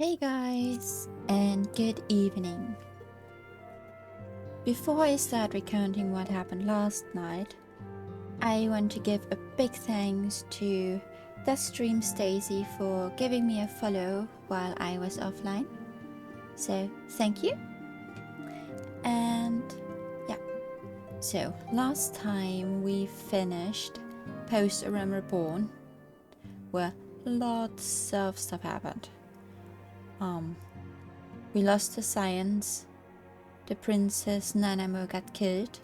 Hey guys, and good evening. Before I start recounting what happened last night, I want to give a big thanks to the stream Stacy for giving me a follow while I was offline. So thank you. And yeah, so last time we finished Post Aram Reborn, where lots of stuff happened. We lost the science. The princess Nanamo got killed.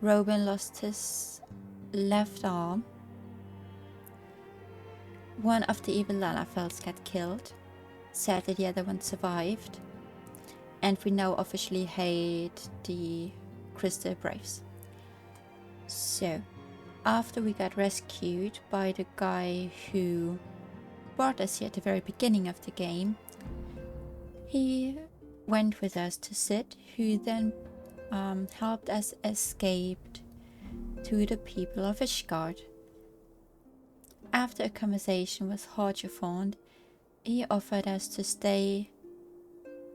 Robin lost his left arm. One of the evil Lalafels got killed. Sadly, the other one survived. And we now officially hate the Crystal Braves. So, after we got rescued by the guy who brought us here at the very beginning of the game, he went with us to Sid, who then helped us escape to the people of Ishgard. After a conversation with Horgefond, he offered us to stay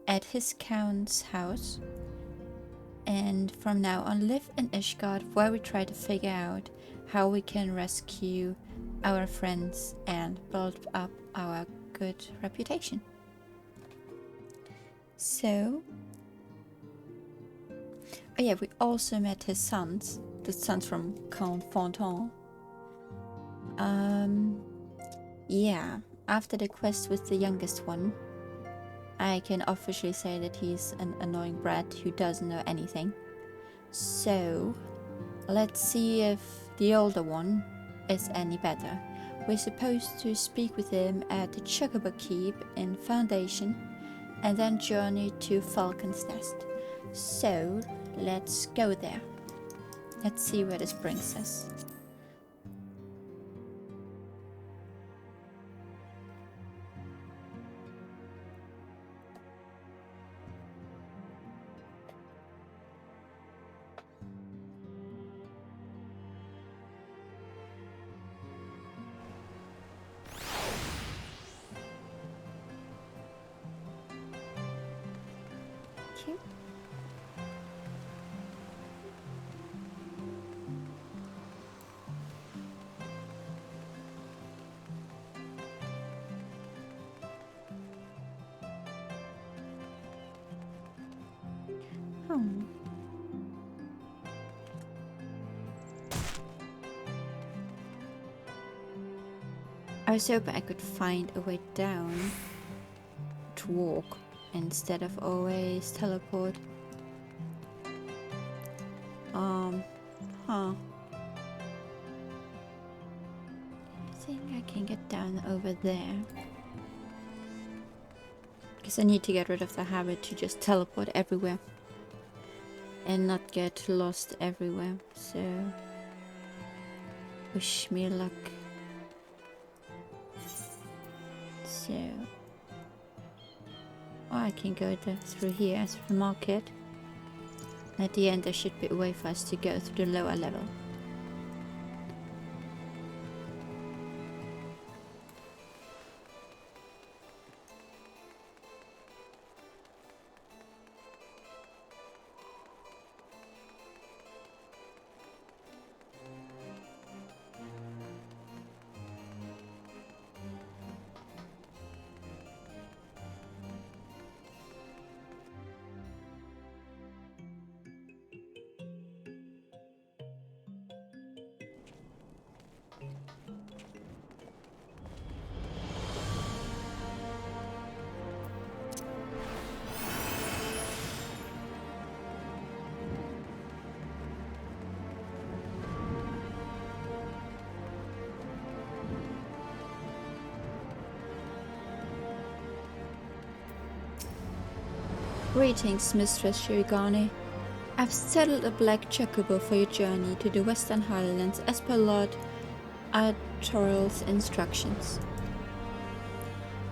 at his count's house and from now on live in Ishgard, where we try to figure out how we can rescue our friends and build up our good reputation. So, oh yeah, we also met his sons, the sons from Count Fontaine. Yeah, after the quest with the youngest one, I can officially say that he's an annoying brat who doesn't know anything. So, let's see if the older one is any better. We're supposed to speak with him at the Chocobo Keep in Foundation, and then journey to Falcon's Nest. So, let's go there. Let's see where this brings us. Okay. I was hoping I could find a way down to walk instead of always teleport. I think I can get down over there. Because I need to get rid of the habit to just teleport everywhere and not get lost everywhere. So, wish me luck. So, I can go through here as the market. At the end there should be a way for us to go through the lower level. Greetings, Mistress Shirigane. I've settled a black chocobo for your journey to the Western Highlands as per Lord Artoral's instructions.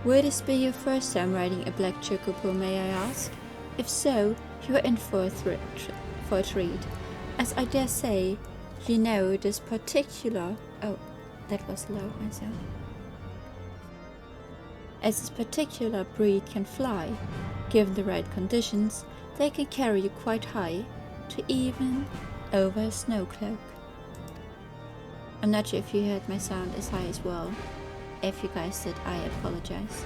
Would this be your first time riding a black chocobo, may I ask? If so, you are in for a treat, as I dare say you know this particular... Oh, that was loud myself. As this particular breed can fly, given the right conditions, they can carry you quite high, to even over a snow cloak. I'm not sure if you heard my sound as high as well. If you guys did, I apologize.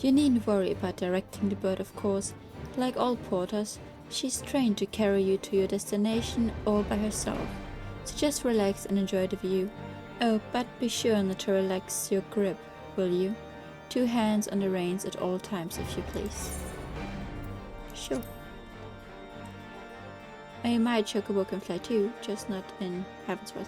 You needn't worry about directing the bird, of course. Like all porters, she's trained to carry you to your destination all by herself. So just relax and enjoy the view. Oh, but be sure not to relax your grip, will you? 2 hands on the reins at all times, if you please. Sure. And my chocobo can fly too, just not in Heavensward.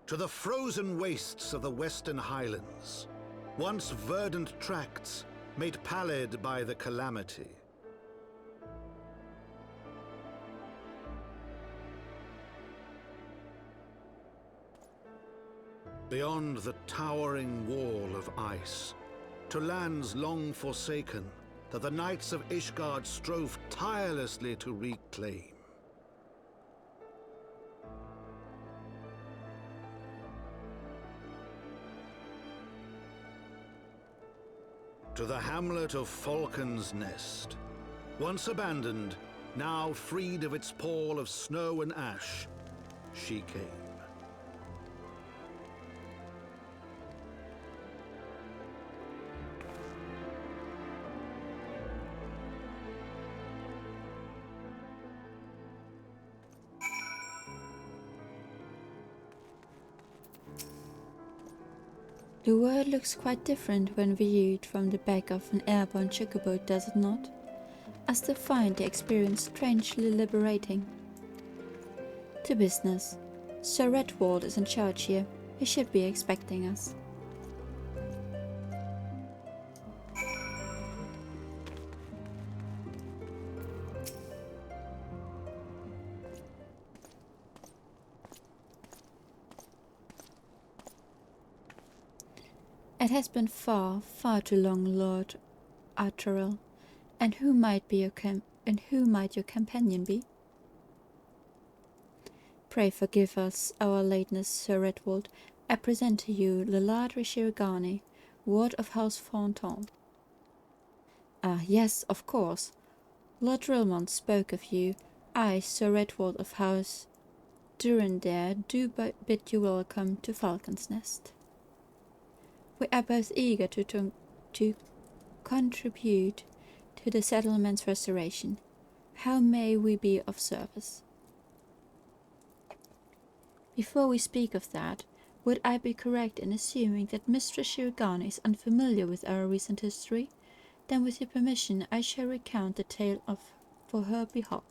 To the frozen wastes of the Western Highlands, once verdant tracts made pallid by the calamity. Beyond the towering wall of ice, to lands long forsaken that the knights of Ishgard strove tirelessly to reclaim. To the hamlet of Falcon's Nest, once abandoned, now freed of its pall of snow and ash, she came. The world looks quite different when viewed from the back of an airborne chocobo, does it not? I still find the experience strangely liberating. To business. Sir Redwald is in charge here. He should be expecting us. It has been far, far too long, Lord Arturel. And who might your companion be? Pray forgive us our lateness, Sir Redwald. I present to you Leladre Shirigani, ward of House Fontaine. Ah, yes, of course. Lord Rilmont spoke of you. I, Sir Redwald of House Durandare, do bid you welcome to Falcon's Nest. We are both eager to contribute to the settlement's restoration. How may we be of service? Before we speak of that, would I be correct in assuming that Mistress Shirigani is unfamiliar with our recent history? Then with your permission, I shall recount the tale for her behalf.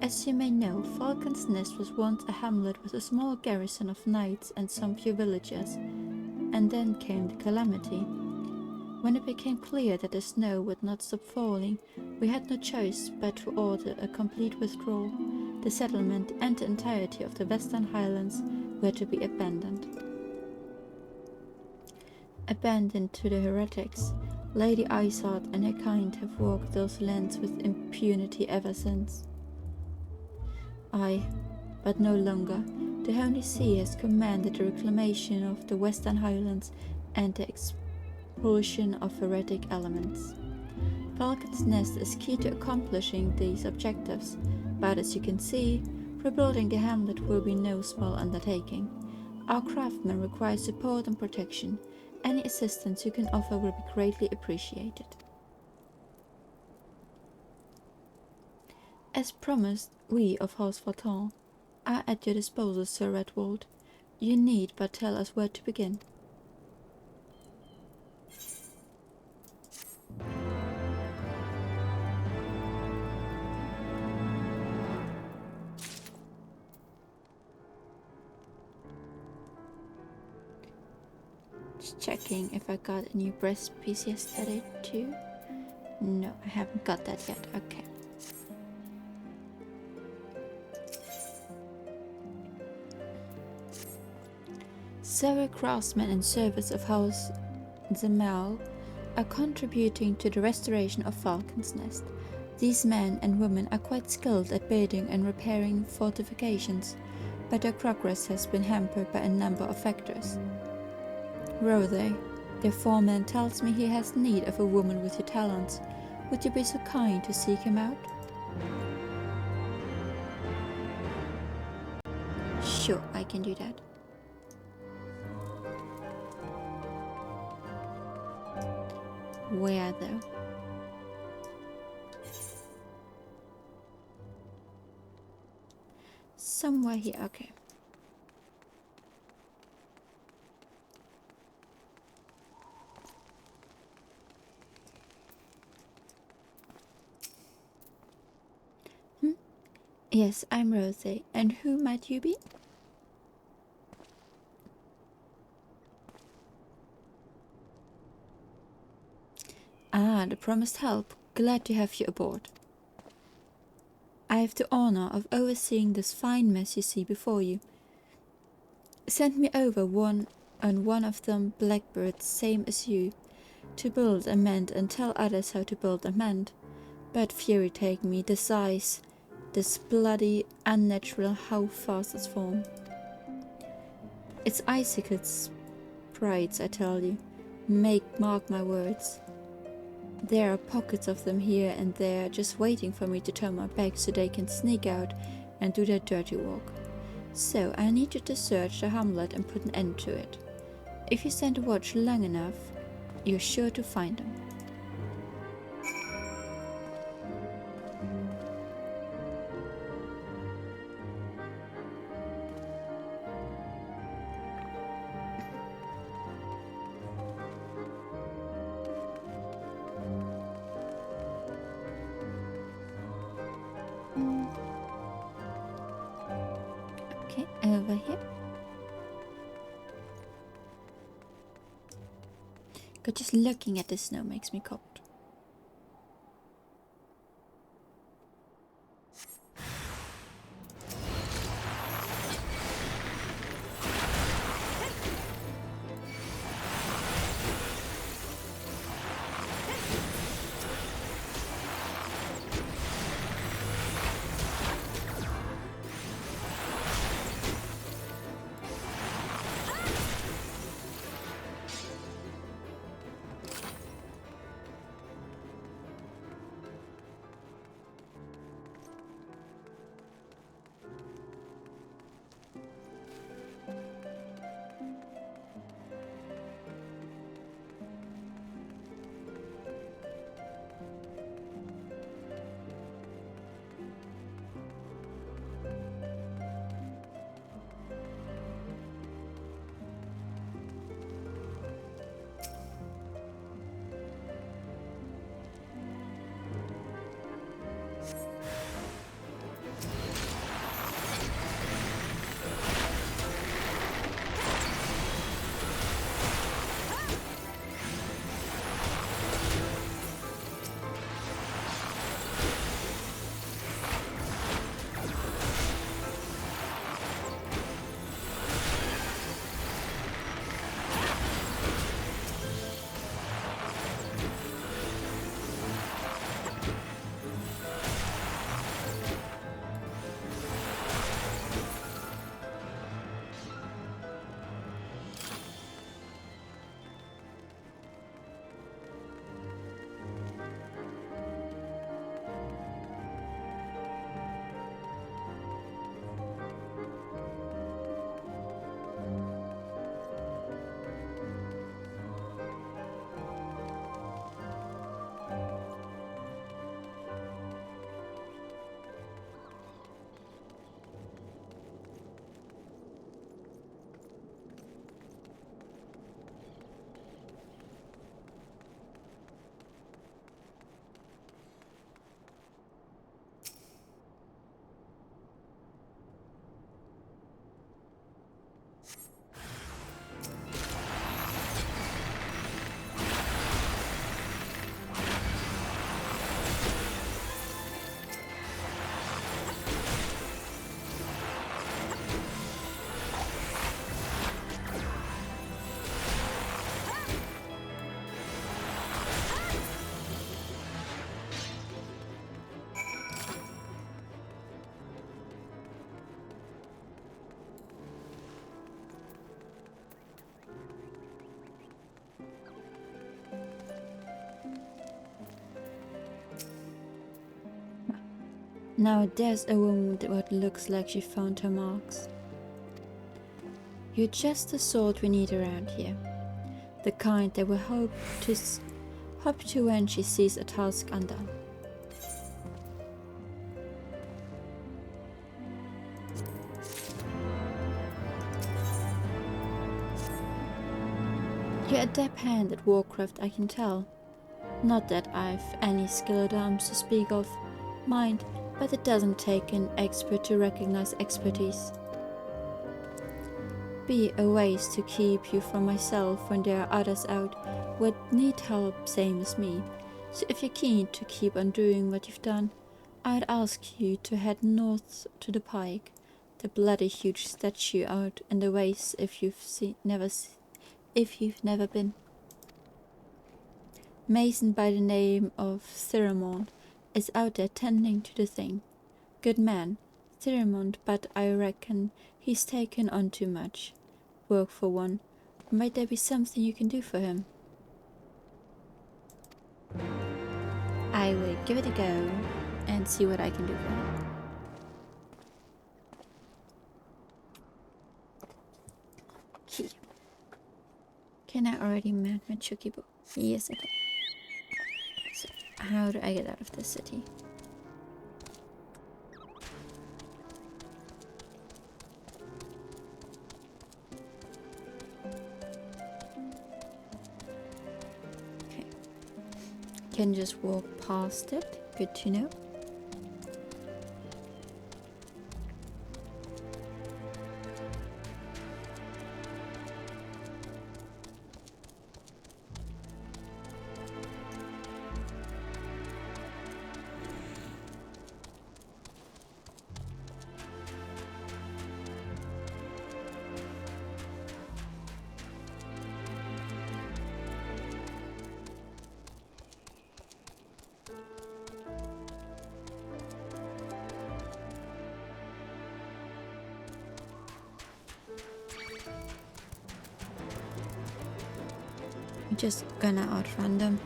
As you may know, Falcon's Nest was once a hamlet with a small garrison of knights and some few villagers, and then came the calamity. When it became clear that the snow would not stop falling, we had no choice but to order a complete withdrawal. The settlement and the entirety of the Western Highlands were to be abandoned. Abandoned to the heretics, Lady Isard and her kind have walked those lands with impunity ever since. Aye, but no longer. The Holy See has commanded the reclamation of the Western Highlands and the expulsion of heretic elements. Falcon's Nest is key to accomplishing these objectives, but as you can see, rebuilding the hamlet will be no small undertaking. Our craftsmen require support and protection. Any assistance you can offer will be greatly appreciated. As promised, we of House Fontaine are at your disposal, Sir Redwald. You need but tell us where to begin. Just checking if I got a new breast piece yesterday too. No, I haven't got that yet. Okay. Several craftsmen and servants of House Zemal are contributing to the restoration of Falcon's Nest. These men and women are quite skilled at building and repairing fortifications, but their progress has been hampered by a number of factors. Rothe, their foreman, tells me he has need of a woman with your talents. Would you be so kind to seek him out? Sure, I can do that. Where though? Somewhere here, okay. Yes, I'm Rosie. And who might you be? Ah, the promised help. Glad to have you aboard. I have the honor of overseeing this fine mess you see before you. Send me over one of them blackbirds same as you, to build and mend and tell others how to build and mend. But fury take me, the size, this bloody, unnatural how fast it's formed. It's icicles, sprites, I tell you. Mark my words. There are pockets of them here and there, just waiting for me to turn my back so they can sneak out and do their dirty work. So I need you to search the hamlet and put an end to it. If you stand a watch long enough, you're sure to find them. Okay, over here. God, just looking at the snow makes me cold. Now there's a woman with what looks like she found her marks. You're just the sort we need around here. The kind that will hope to when she sees a task undone. You're a adept hand at warcraft, I can tell. Not that I've any skill at arms to speak of, mind, but it doesn't take an expert to recognize expertise. Be a ways to keep you from myself when there are others out who need help same as me. So if you're keen to keep on doing what you've done, I'd ask you to head north to the pike, the bloody huge statue out in the waste if you've never been. Mason by the name of Theramond is out there tending to the thing. Good man, Theramond, but I reckon he's taken on too much work for one. Might there be something you can do for him? I will give it a go and see what I can do for him. Key. Can I already mount my Chocobo? Yes, I can. So, how do I get out of this city? Okay. Can just walk past it. Good to know. I'm just gonna outrun them.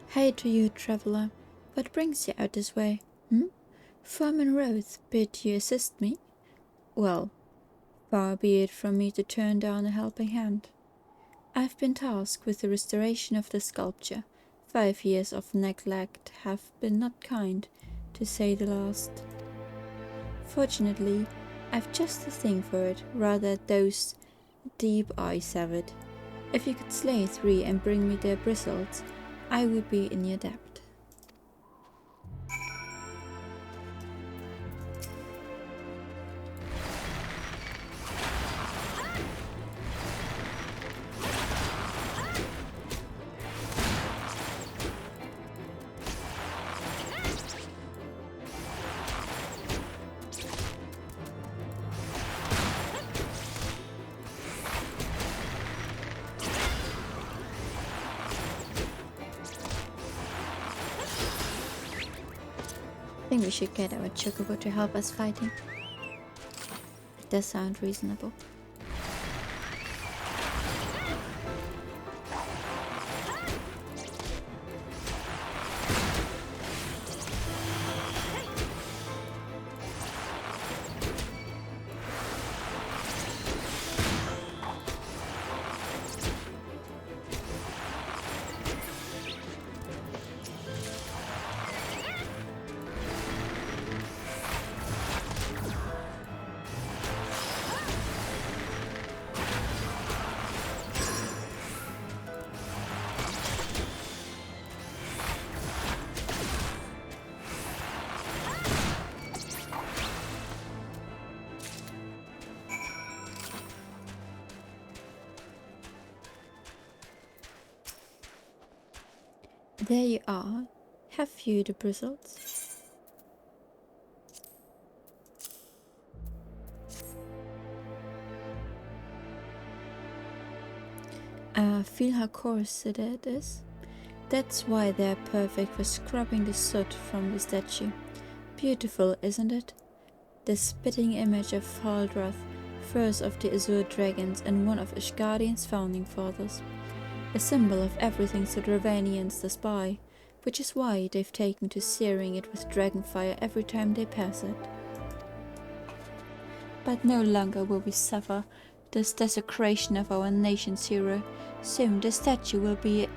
Hey to you, traveler. What brings you out this way? Foreman Roth bid you assist me? Well, far be it from me to turn down a helping hand. I've been tasked with the restoration of the sculpture. 5 years of neglect have been not kind, to say the last. Fortunately, I've just the thing for it, rather those deep eyes have it. If you could slay 3 and bring me their bristles, I would be in your debt. I think we should get our Chocobo to help us fighting. It does sound reasonable. There you are. Have you the bristles? Feel how coarse it is? That's why they're perfect for scrubbing the soot from the statue. Beautiful, isn't it? The spitting image of Faldrath, first of the Azure Dragons and one of Ishgardian's founding fathers. A symbol of everything Sudravanians despise, which is why they've taken to searing it with dragonfire every time they pass it. But no longer will we suffer this desecration of our nation's hero. Soon the statue will be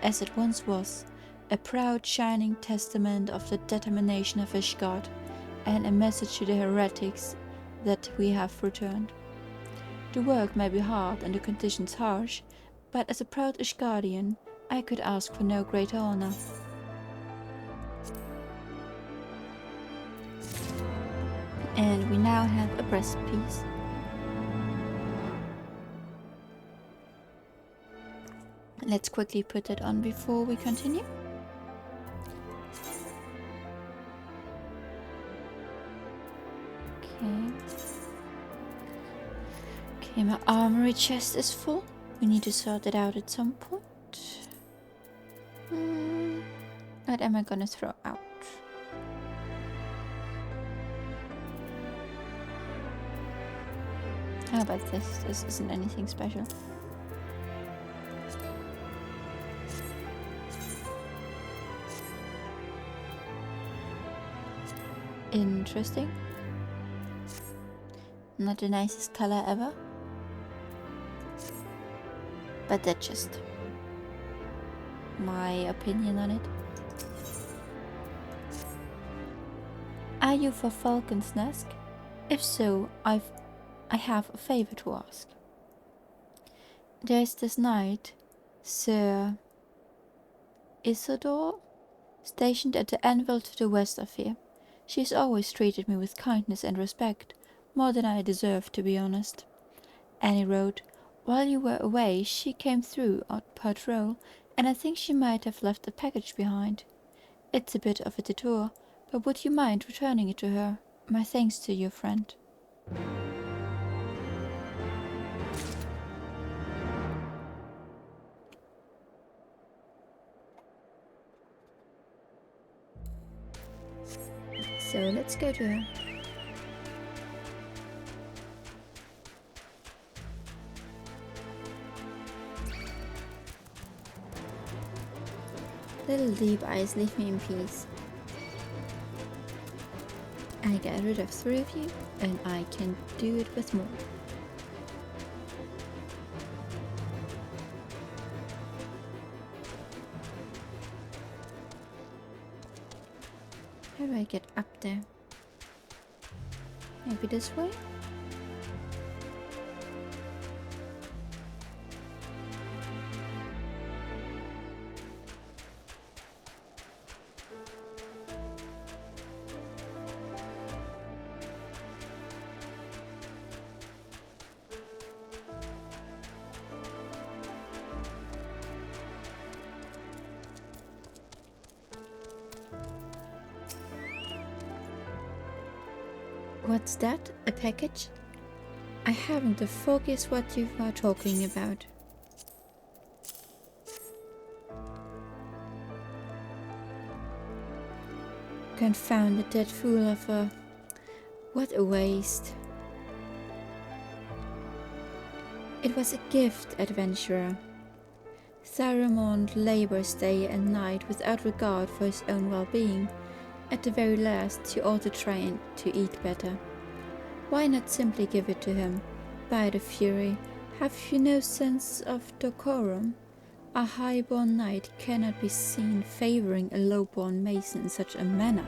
as it once was, a proud shining testament of the determination of Ishgard, and a message to the heretics that we have returned. The work may be hard and the conditions harsh, but as a proud Ishgardian, I could ask for no greater honor. And we now have a breastpiece. Let's quickly put it on before we continue. Okay, my armory chest is full. We need to sort it out at some point. What am I gonna throw out? How about this? This isn't anything special. Interesting. Not the nicest color ever. But that's just my opinion on it. Are you for Falcon's Nest? If so, I have a favor to ask. There's this knight, Sir Isidore, stationed at the anvil to the west of here. She's always treated me with kindness and respect, more than I deserve, to be honest. Annie wrote, while you were away, she came through on patrol, and I think she might have left a package behind. It's a bit of a detour, but would you mind returning it to her? My thanks to you, friend. So let's go to her. Little deep eyes, leave me in peace. I got rid of 3 of you, and I can do it with more. How do I get up there? Maybe this way? What's that? A package? I haven't the foggiest what you are talking about. Confounded that fool of a... What a waste. It was a gift, adventurer. Thyramond labors day and night without regard for his own well-being. At the very last, you ought to try to eat better. Why not simply give it to him? By the Fury, have you no sense of decorum? A high-born knight cannot be seen favoring a low-born mason in such a manner.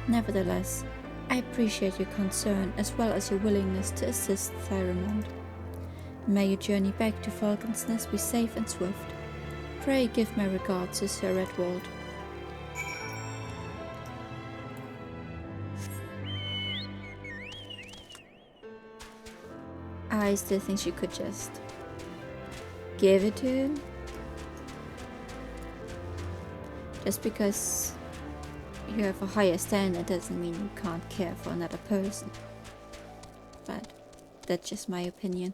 Nevertheless, I appreciate your concern as well as your willingness to assist Thyramond. May your journey back to Falcon's Nest be safe and swift. Pray give my regards to Sir Redwald. I still think she could just give it to him. Just because you have a higher standard doesn't mean you can't care for another person. But that's just my opinion.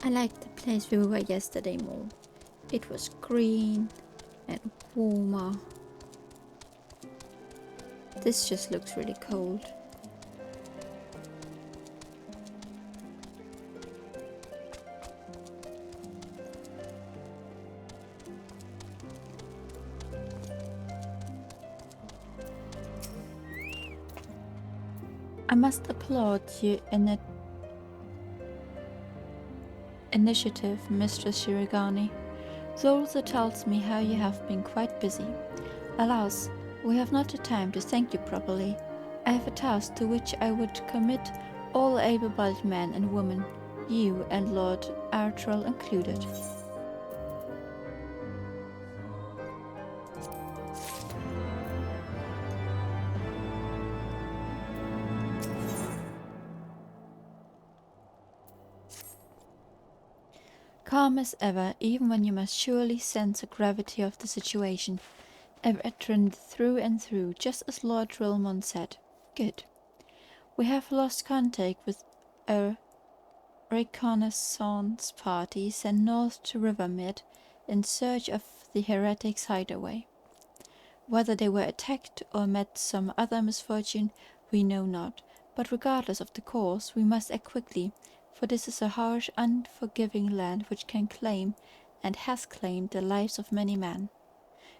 I liked the place we were yesterday more. It was green and warmer. This just looks really cold. I must applaud your initiative, Mistress Shirogane. Zolza tells me how you have been quite busy. Alas, we have not the time to thank you properly. I have a task to which I would commit all able-bodied men and women, you and Lord Artrell included. Calm as ever, even when you must surely sense the gravity of the situation. A veteran through and through, just as Lord Drillmont said. Good. We have lost contact with a reconnaissance party sent north to Rivermead in search of the heretics' hideaway. Whether they were attacked or met some other misfortune, we know not, but regardless of the cause, we must act quickly, for this is a harsh, unforgiving land which can claim, and has claimed, the lives of many men.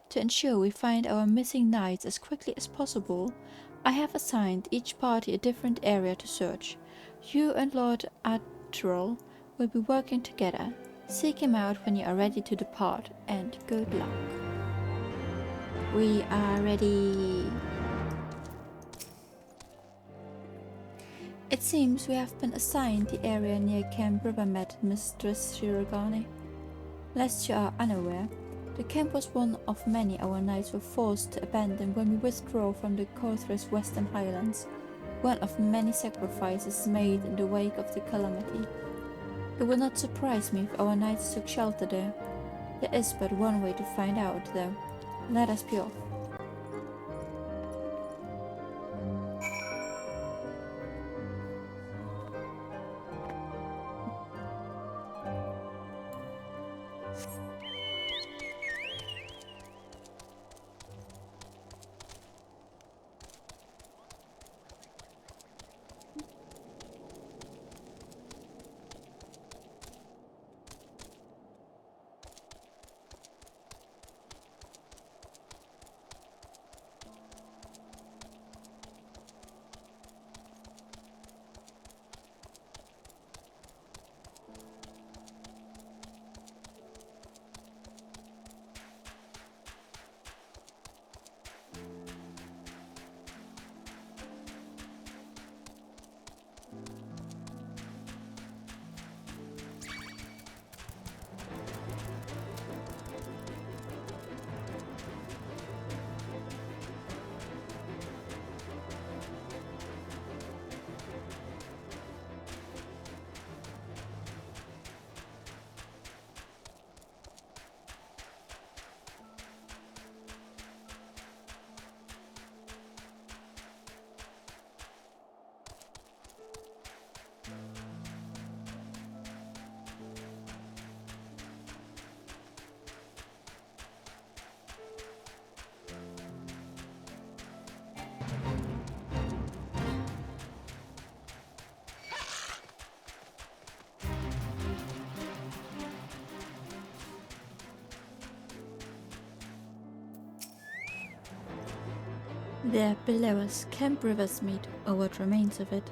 To ensure we find our missing knights as quickly as possible, I have assigned each party a different area to search. You and Lord Attrell will be working together. Seek him out when you are ready to depart, and good luck. We are ready. It seems we have been assigned the area near Camp Rivermead, Mistress Shirogane. Lest you are unaware, the camp was one of many our knights were forced to abandon when we withdrew from the Corthra's western highlands, one of many sacrifices made in the wake of the calamity. It would not surprise me if our knights took shelter there. There is but one way to find out, though. Let us be off. There below us, Camp Riversmead, or what remains of it.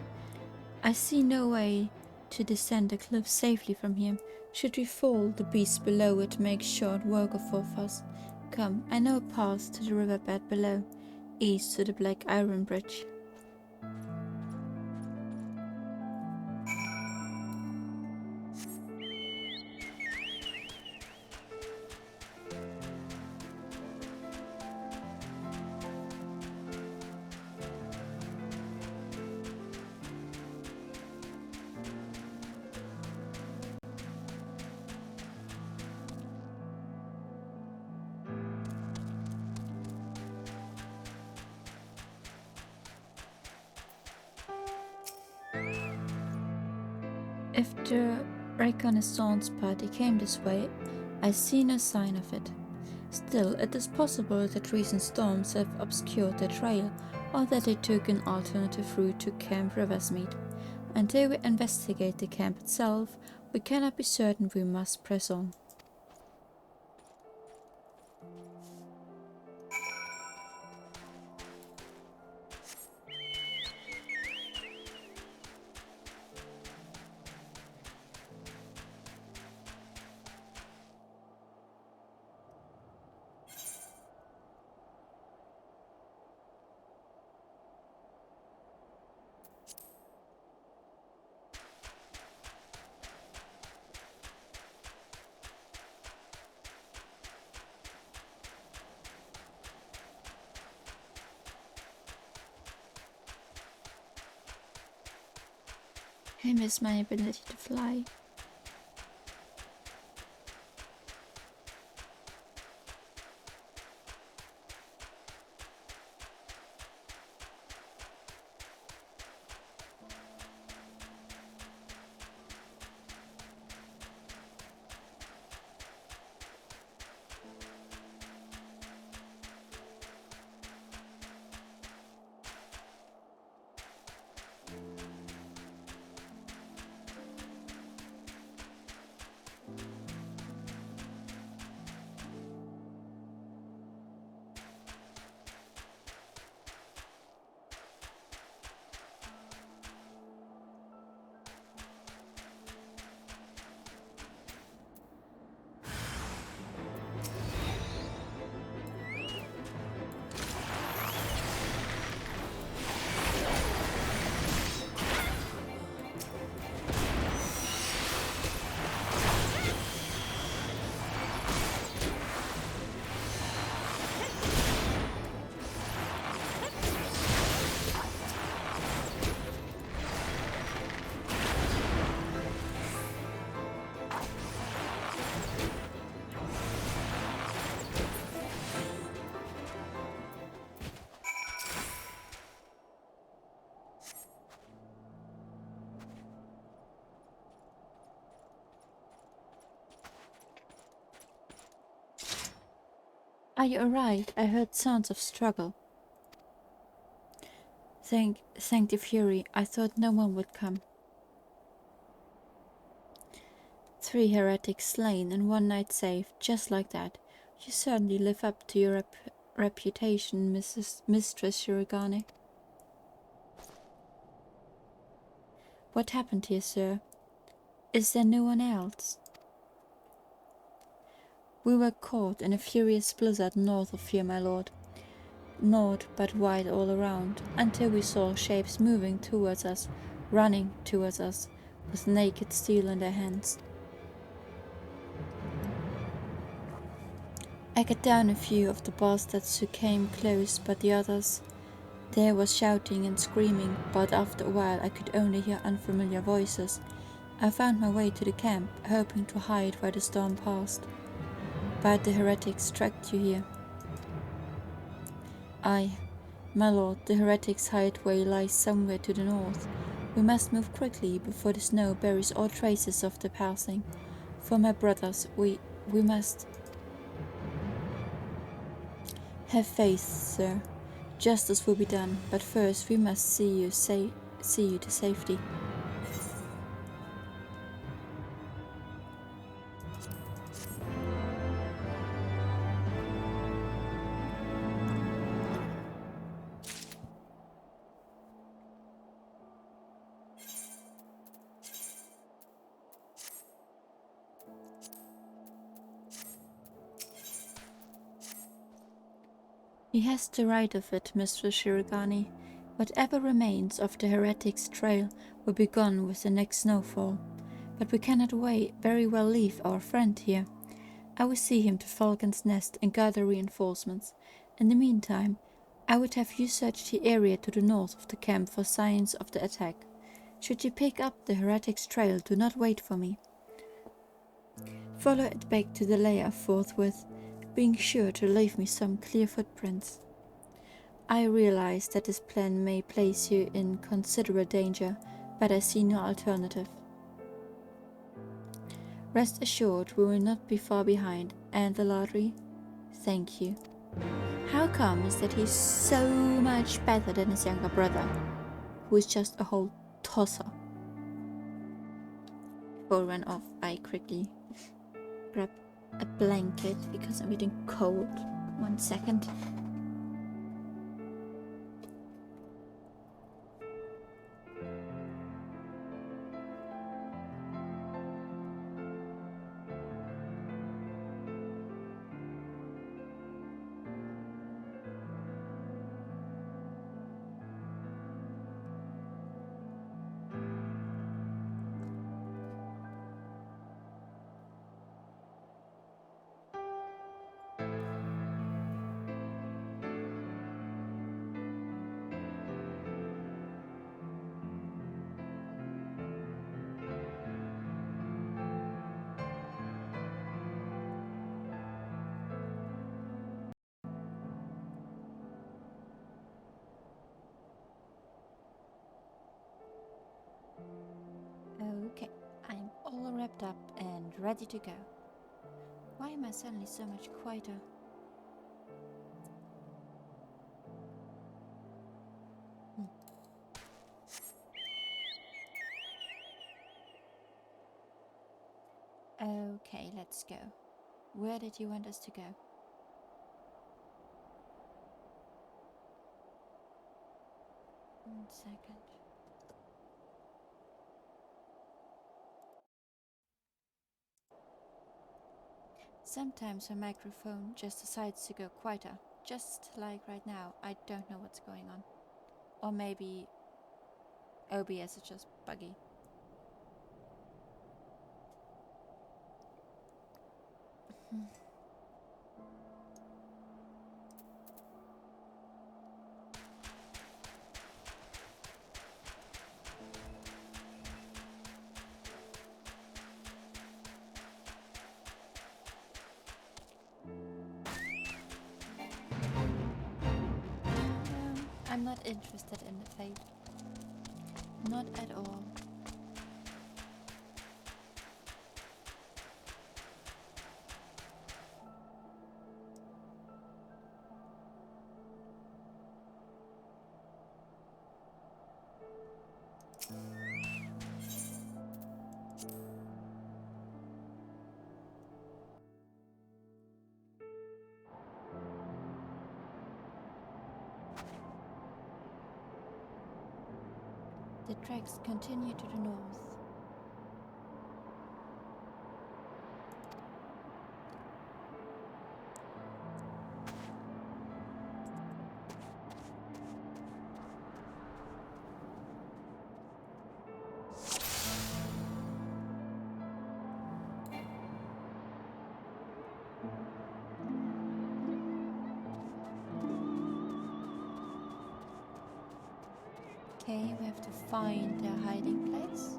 I see no way to descend the cliff safely from here. Should we fall, the beasts below it make short work of us. Come, I know a path to the riverbed below, east to the Black Iron Bridge. If the Reconnaissance party came this way. I see no sign of it. Still, it is possible that recent storms have obscured their trail, or that they took an alternative route to Camp Riversmeet. Until we investigate the camp itself, we cannot be certain. We must press on. I miss my ability to fly. Are you alright? I heard sounds of struggle. Thank the Fury. I thought no one would come. 3 heretics slain and 1 knight saved, just like that. You certainly live up to your reputation, Mistress Shirogane. What happened here, sir? Is there no one else? We were caught in a furious blizzard north of here, my lord. Not but white all around, until we saw shapes moving towards us, running towards us, with naked steel in their hands. I cut down a few of the bastards who came close, but the others... There was shouting and screaming, but after a while I could only hear unfamiliar voices. I found my way to the camp, hoping to hide where the storm passed. But the heretics tracked you here. Aye, my lord, the heretics' hideaway lies somewhere to the north. We must move quickly before the snow buries all traces of their passing. For my brothers, we must... Have faith, sir. Justice will be done, but first we must see you to safety. He has the right of it, Mistress Shirogane. Whatever remains of the heretics' trail will be gone with the next snowfall. But we cannot very well leave our friend here. I will see him to Falcon's Nest and gather reinforcements. In the meantime, I would have you search the area to the north of the camp for signs of the attack. Should you pick up the heretics' trail, do not wait for me. Follow it back to the lair forthwith, being sure to leave me some clear footprints. I realize that this plan may place you in considerable danger, but I see no alternative. Rest assured, we will not be far behind. And the lottery? Thank you. How comes that he's so much better than his younger brother, who is just a whole tosser? Before I run off, I quickly grab a blanket because I'm getting cold. 1 second. Okay, I'm all wrapped up and ready to go. Why am I suddenly so much quieter? Okay, let's go. Where did you want us to go? One second. Sometimes my microphone just decides to go quieter. Just like right now, I don't know what's going on. Or maybe OBS is just buggy. I'm not interested in the fate. Not at all. The tracks continue to the north. Okay, we have to find their hiding place.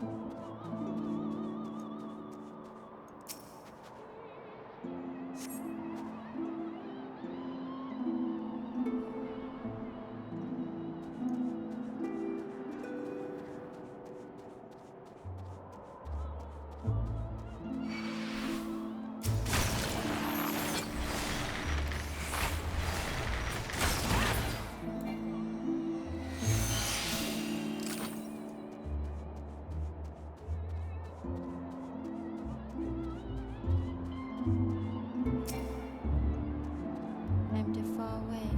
I'm too far away.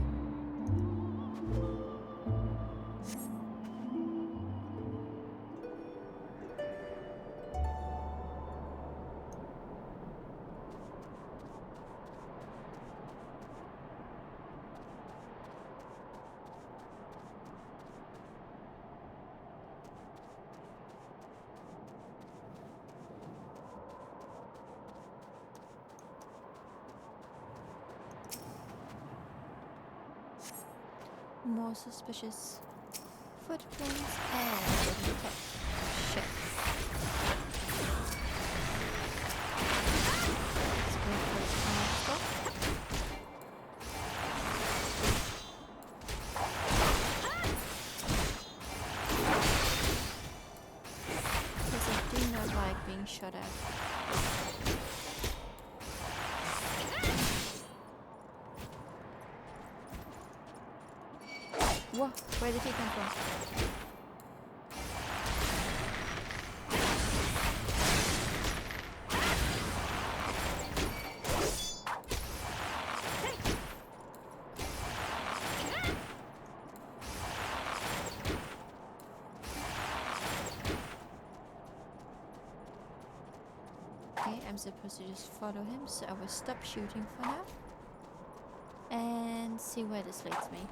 More suspicious footprints and shit. Let's go for a small stop. Because I do not like being shot at. What? Where did he come from? Okay, I'm supposed to just follow him, so I will stop shooting for now. And see where this leads me.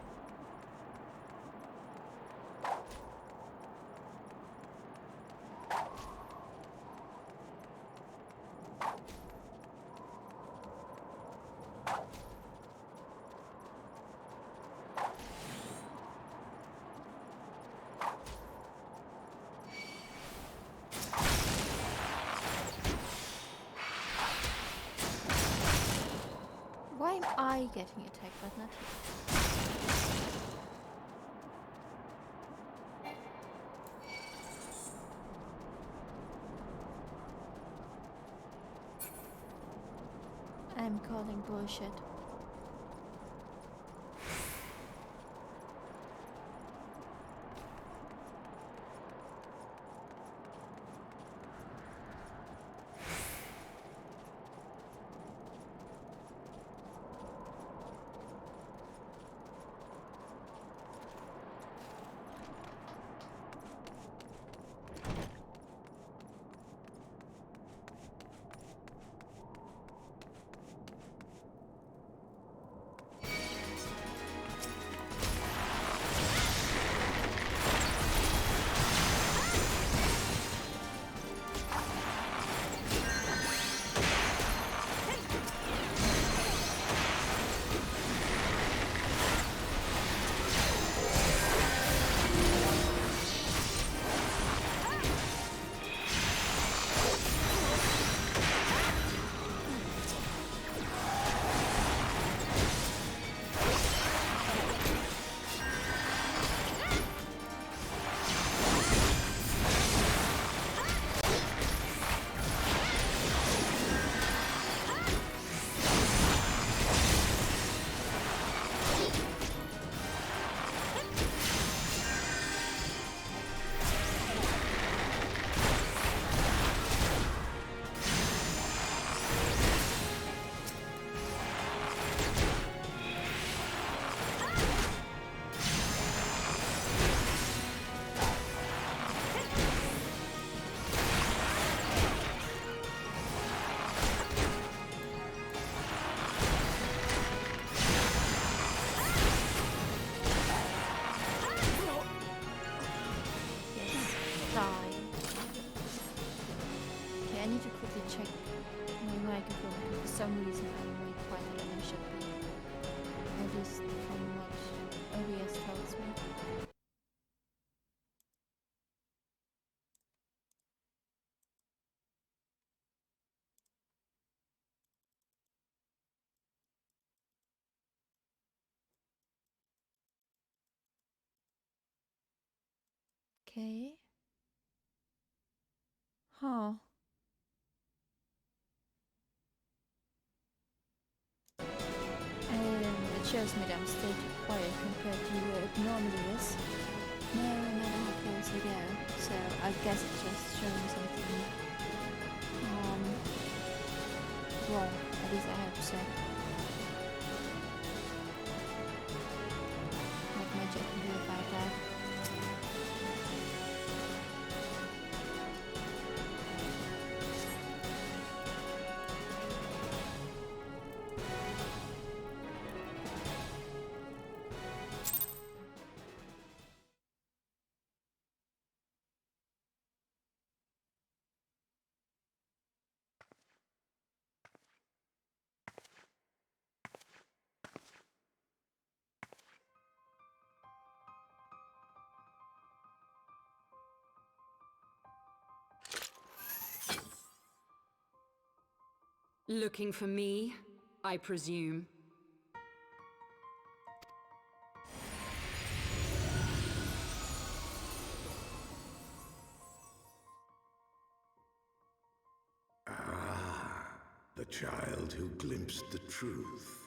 Why am I getting attacked but not he? I'm calling bullshit. Some reason I'm way quieter than I should be. At least from what OBS tells me. Okay. Huh. It shows me that I'm still too quiet compared to where it normally is. No matter how close I go. So I guess it's just showing something wrong. At least I hope so. Not much I can do about that. Looking for me, I presume. Ah, the child who glimpsed the truth.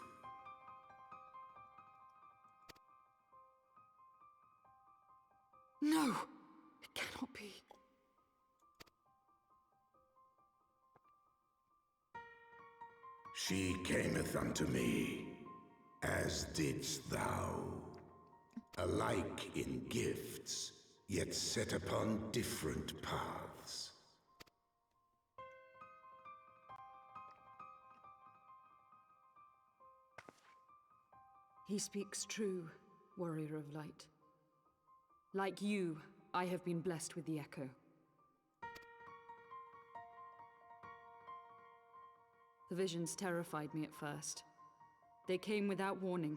No! It cannot be. She cameth unto me, as didst thou. Alike in gifts, yet set upon different paths. He speaks true, warrior of light. Like you, I have been blessed with the echo. The visions terrified me at first. They came without warning.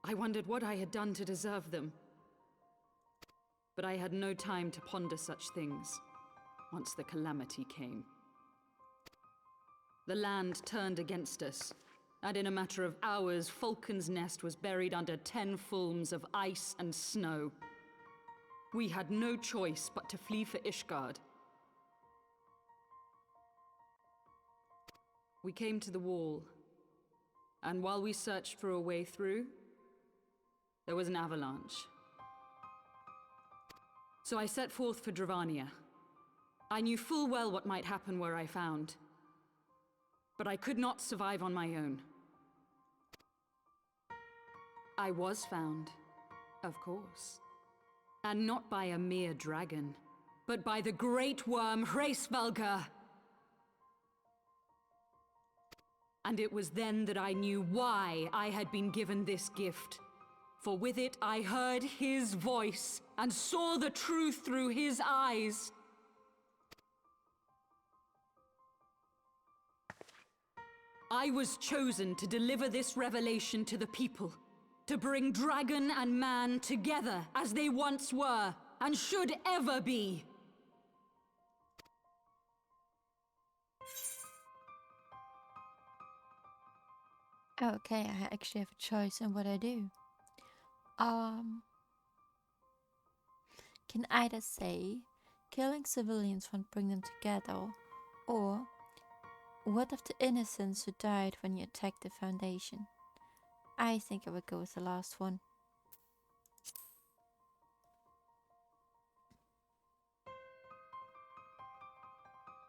I wondered what I had done to deserve them. But I had no time to ponder such things once the calamity came. The land turned against us, and in a matter of hours, Falcon's Nest was buried under 10 fulms of ice and snow. We had no choice but to flee for Ishgard. We came to the wall, and while we searched for a way through, there was an avalanche. So I set forth for Dravania. I knew full well what might happen where I found, but I could not survive on my own. I was found, of course, and not by a mere dragon, but by the great worm Hraesvelgr. And it was then that I knew why I had been given this gift. For with it I heard his voice and saw the truth through his eyes. I was chosen to deliver this revelation to the people, to bring dragon and man together as they once were and should ever be. Okay, I actually have a choice in what I do. Can either say killing civilians won't bring them together, or what of the innocents who died when you attacked the Foundation? I think I would go with the last one.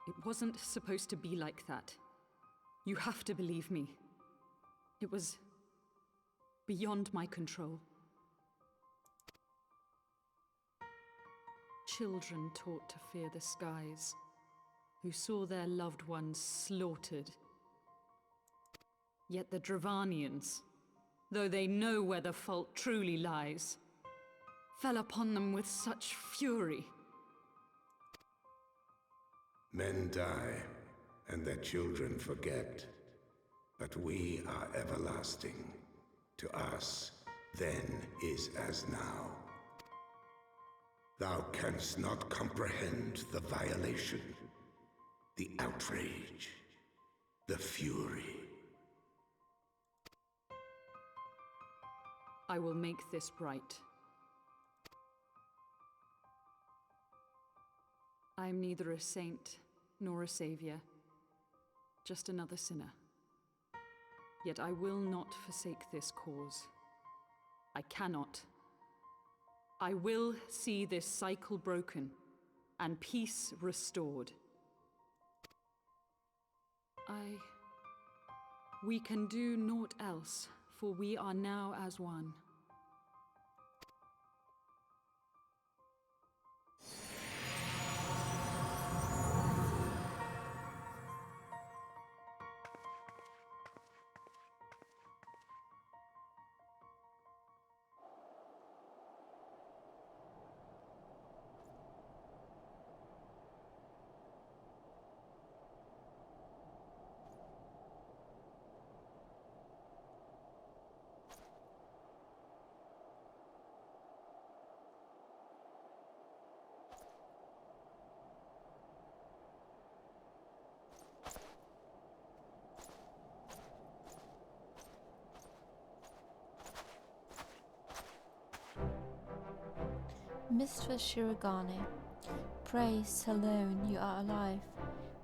It wasn't supposed to be like that. You have to believe me. It was beyond my control. Children taught to fear the skies, who saw their loved ones slaughtered. Yet the Dravanians, though they know where the fault truly lies, fell upon them with such fury. Men die, and their children forget. But we are everlasting. To us, then is as now. Thou canst not comprehend the violation, the outrage, the fury. I will make this right. I am neither a saint nor a savior, just another sinner. Yet I will not forsake this cause. I cannot. I will see this cycle broken and peace restored. We can do naught else, for we are now as one. Mistress Shirogane, praise alone you are alive.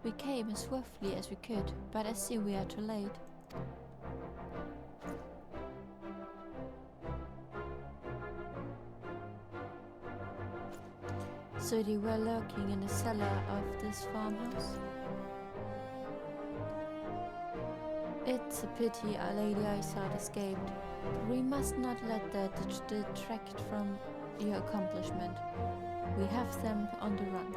We came as swiftly as we could, but I see we are too late. So they were lurking in the cellar of this farmhouse? It's a pity our Lady Isard escaped, but we must not let that detract from your accomplishment. We have them on the run.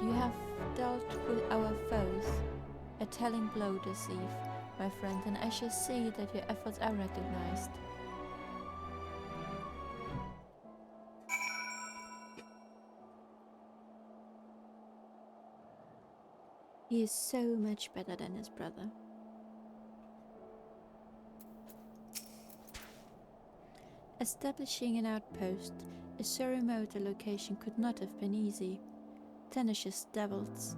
You have dealt with our foes, a telling blow this eve, my friend, and I shall see that your efforts are recognized. He is so much better than his brother. Establishing an outpost in so remote a location could not have been easy. Tenacious devils.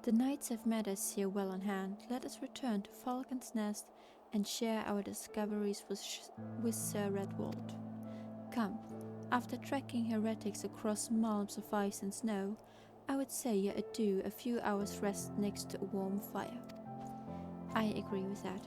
The knights have met us here well on hand. Let us return to Falcon's Nest and share our discoveries with Sir Redwald. Come, after tracking heretics across miles of ice and snow, I would say your adieu, a few hours rest next to a warm fire. I agree with that.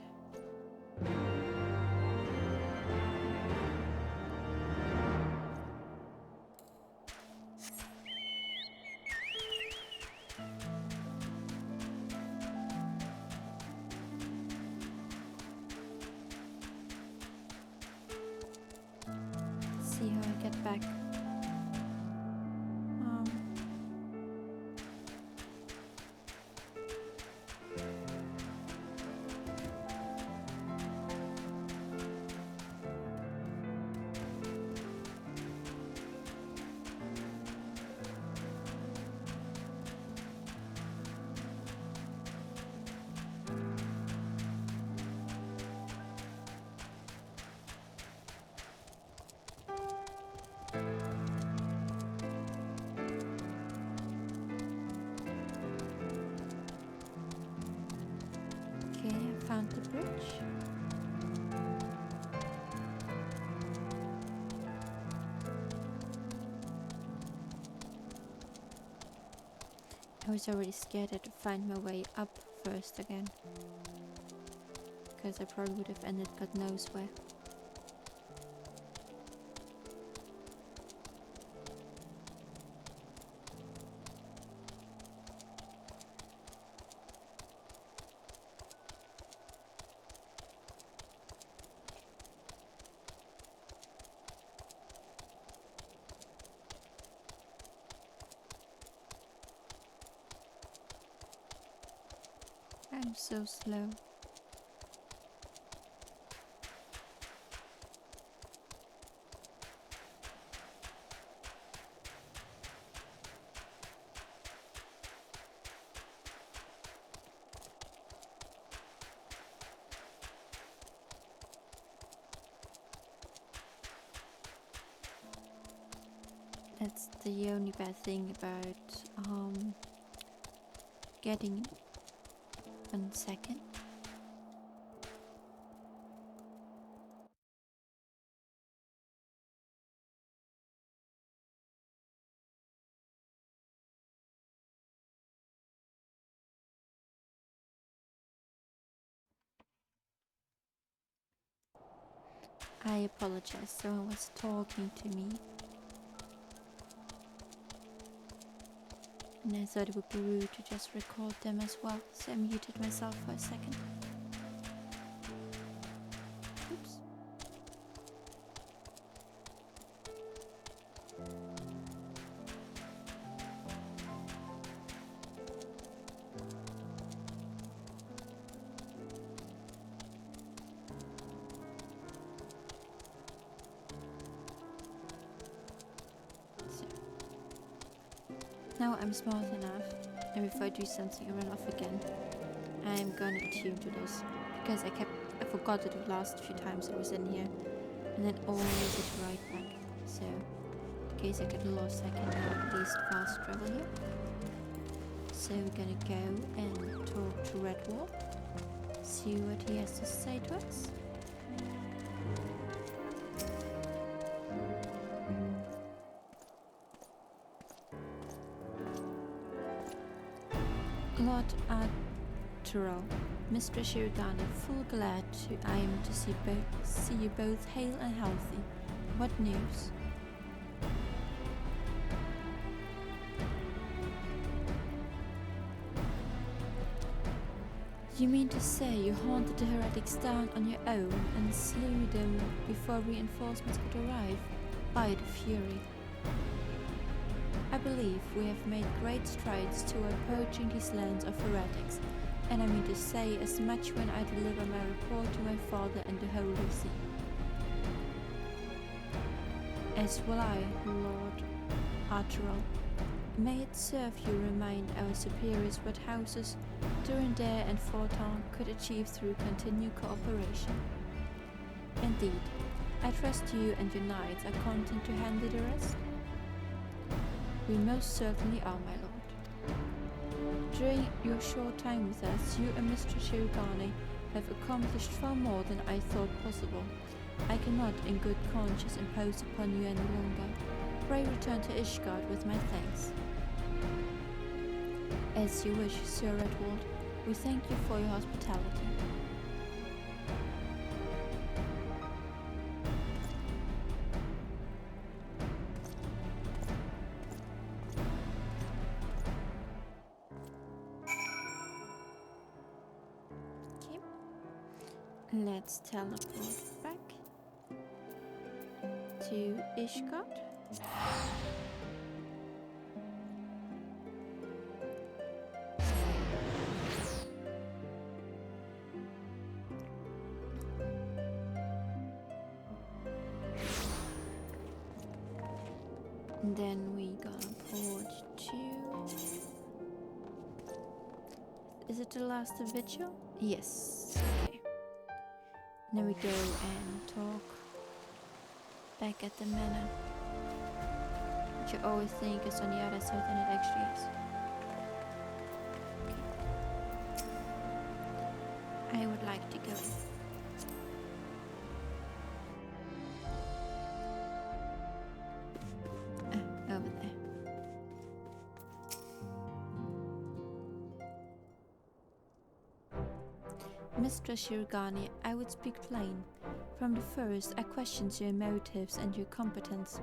See how I get back. Okay, I found the bridge. I was already scared to find my way up first again, because I probably would have ended God knows where. I'm so slow. That's the only bad thing about getting 1 second. I apologize, someone was talking to me. And I thought it would be rude to just record them as well, so I muted myself for a second. Oops. Now I'm smart enough, and if I do something and run off again, I'm gonna attune to this, because I forgot it the last few times I was in here, and then always it right back. So, in case I get lost, I can now at least fast travel here. So we're gonna go and talk to Redwall, see what he has to say to us. Lord Tyrell, Mistress Shirogane, full glad I am to see you both hale and healthy. What news? You mean to say you haunted the heretics down on your own and slew them before reinforcements could arrive? By the Fury. I believe we have made great strides toward purging these lands of heretics, and I mean to say as much when I deliver my report to my father in the Holy See. As will I, Lord Arturel. May it serve you remind our superiors what houses Durandare and Fortan could achieve through continued cooperation. Indeed, I trust you and your knights are content to handle the rest? We most certainly are, my lord. During your short time with us, you and Mr. Shirogane have accomplished far more than I thought possible. I cannot in good conscience impose upon you any longer. Pray return to Ishgard with my thanks. As you wish, Sir Redwald. We thank you for your hospitality. Okay. Let's teleport back to Ishgard. And then we gonna port to... Is it the last vigil? Yes. Okay. Then we go and talk back at the manor. Which you always think is on the other side than it actually is. Okay. I would like to go in. Over there. Mistress Shirogane, I would speak plain. From the first, I questioned your motives and your competence.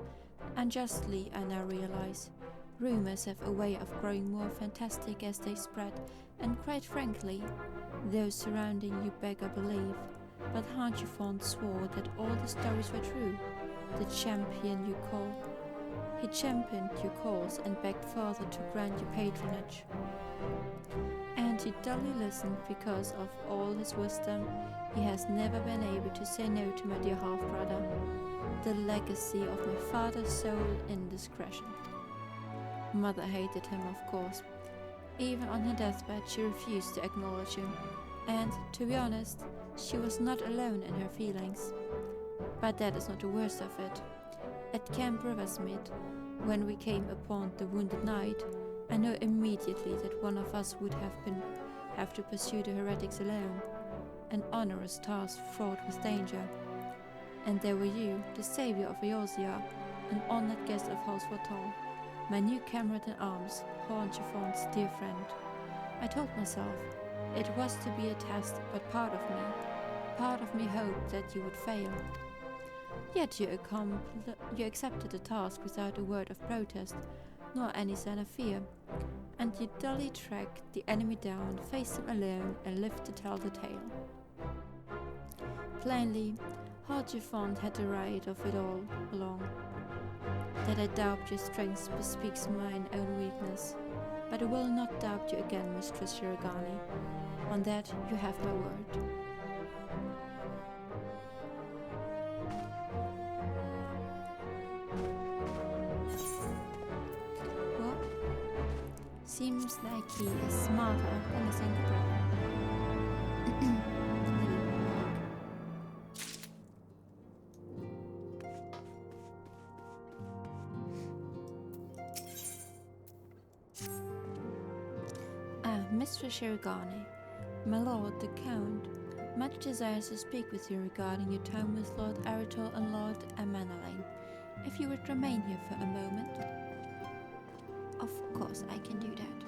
Unjustly, I now realize. Rumors have a way of growing more fantastic as they spread, and quite frankly, those surrounding you beg or believe. But Harjufon swore that all the stories were true. The champion you call. He championed your cause and begged father to grant you patronage. And he dully listened because of all his wisdom. He has never been able to say no to my dear half-brother. The legacy of my father's sole indiscretion. Mother hated him, of course. Even on her deathbed, she refused to acknowledge him. And, to be honest, she was not alone in her feelings. But that is not the worst of it. At Camp Riversmith, when we came upon the wounded knight, I knew immediately that one of us would have to pursue the heretics alone, an onerous task fraught with danger. And there were you, the savior of Eorzea, an honored guest of House Fortal, my new comrade in arms, Hornchefon's dear friend. I told myself it was to be a test, but part of me hoped that you would fail. Yet you accepted the task without a word of protest, nor any sign of fear, and you dully tracked the enemy down, faced him alone, and lived to tell the tale. Plainly, Harjufon had the right of it all along. That I doubt your strength bespeaks mine own weakness, but I will not doubt you again, Mistress Shirogane. On that you have my word. Seems like he is smarter than his younger brother. Mistress Shirogane, my lord the Count, much desires to speak with you regarding your time with Lord Aritol and Lord Amanalain. If you would remain here for a moment. Of course I can do that.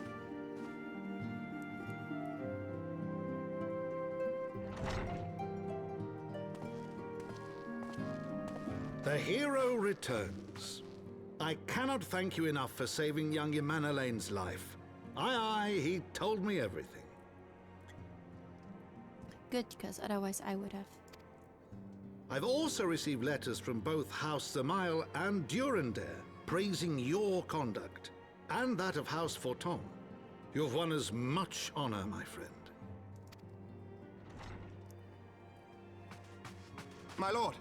The hero returns. I cannot thank you enough for saving young Imanolane's life. Aye, he told me everything. Good, because otherwise I would have. I've also received letters from both House Zamail and Durandare praising your conduct, and that of House Forton. You've won us much honor, my friend. My lord!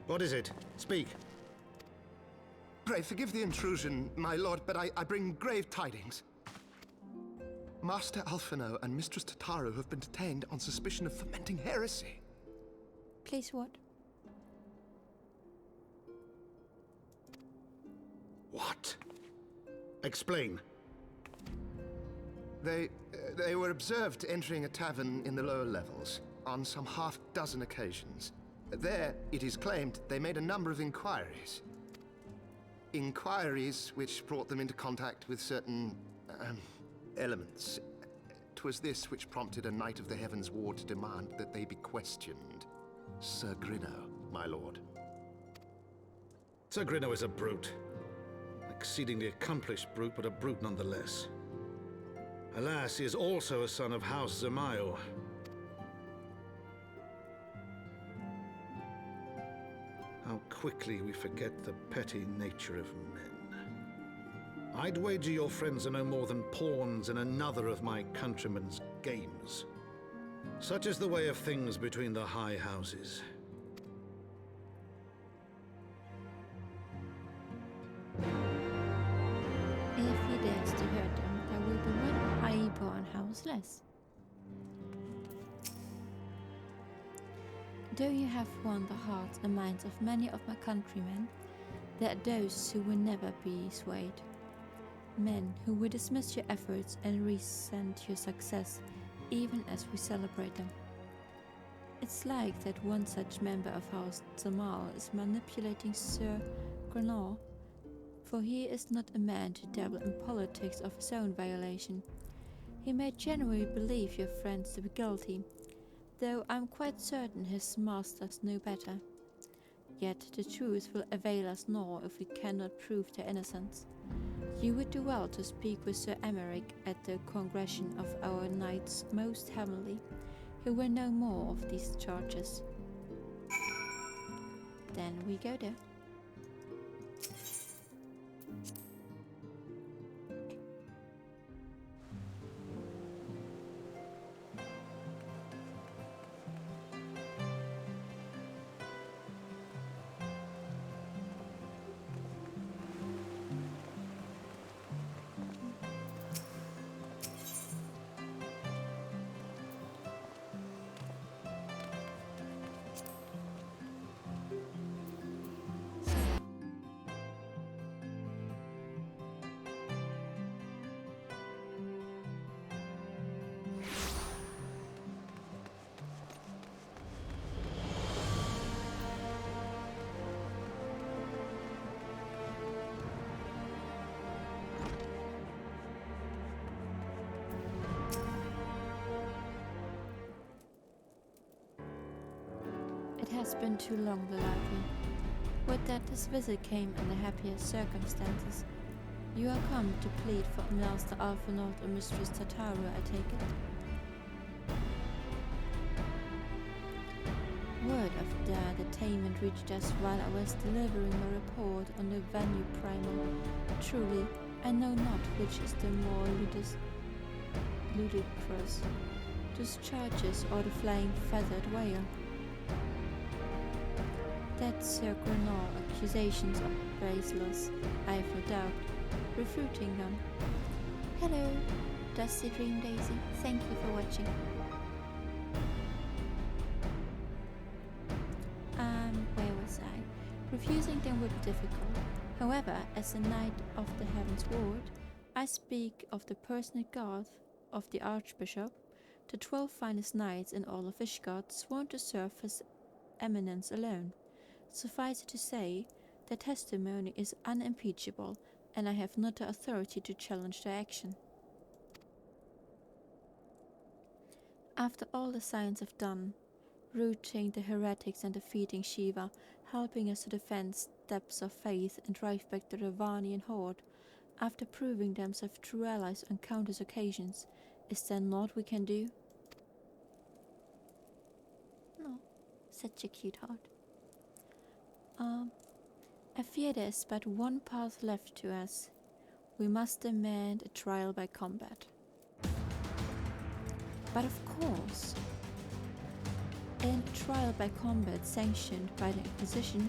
What is it? Speak. Pray forgive the intrusion, my lord, but I bring grave tidings. Master Alphino and Mistress Tataru have been detained on suspicion of fomenting heresy. Please, what? What? Explain. They were observed entering a tavern in the lower levels on some half-dozen occasions. There, it is claimed, they made a number of inquiries. Inquiries which brought them into contact with certain elements. 'Twas this which prompted a Knight of the Heavensward to demand that they be questioned. Sir Grinno, my lord. Sir Grinno is a brute. Exceedingly accomplished brute, but a brute nonetheless. Alas, he is also a son of House Zamail. How quickly we forget the petty nature of men. I'd wager your friends are no more than pawns in another of my countrymen's games. Such is the way of things between the high houses. If he dares to hurt them, there will be one highborn house less. Though you have won the hearts and minds of many of my countrymen, there are those who will never be swayed. Men who will dismiss your efforts and resent your success, even as we celebrate them. It's like that one such member of House Zamail is manipulating Sir Granor, for he is not a man to dabble in politics of his own violation. He may genuinely believe your friends to be guilty, though I'm quite certain his masters know better. Yet the truth will avail us naught if we cannot prove their innocence. You would do well to speak with Sir Emeric at the congregation of our Knights Most Heavenly, who will know more of these charges. Then we go there. It has been too long, the lively. Would that this visit came under happier circumstances. You are come to plead for Master Alphinaud and Mistress Tataru, I take it. Word of their detainment reached us while I was delivering my report on the venue primal. Truly, I know not which is the more ludicrous, those charges or the flying feathered whale. That Sir Granor accusations are baseless, I have no doubt, refuting them. Hello, Dusty Dream Daisy, thank you for watching. Where was I? Refusing them would be difficult. However, as a Knight of the Heavensward, I speak of the personal guard of the Archbishop, the 12 finest knights in all of Ishgard sworn to serve His Eminence alone. Suffice it to say, their testimony is unimpeachable, and I have not the authority to challenge their action. After all the signs have done, rooting the heretics and defeating Shiva, helping us to defend steps of faith and drive back the Ravanian horde, after proving themselves true allies on countless occasions, is there naught we can do? No, such a cute heart. I fear there is but one path left to us. We must demand a trial by combat. But of course, in a trial by combat sanctioned by the Inquisition,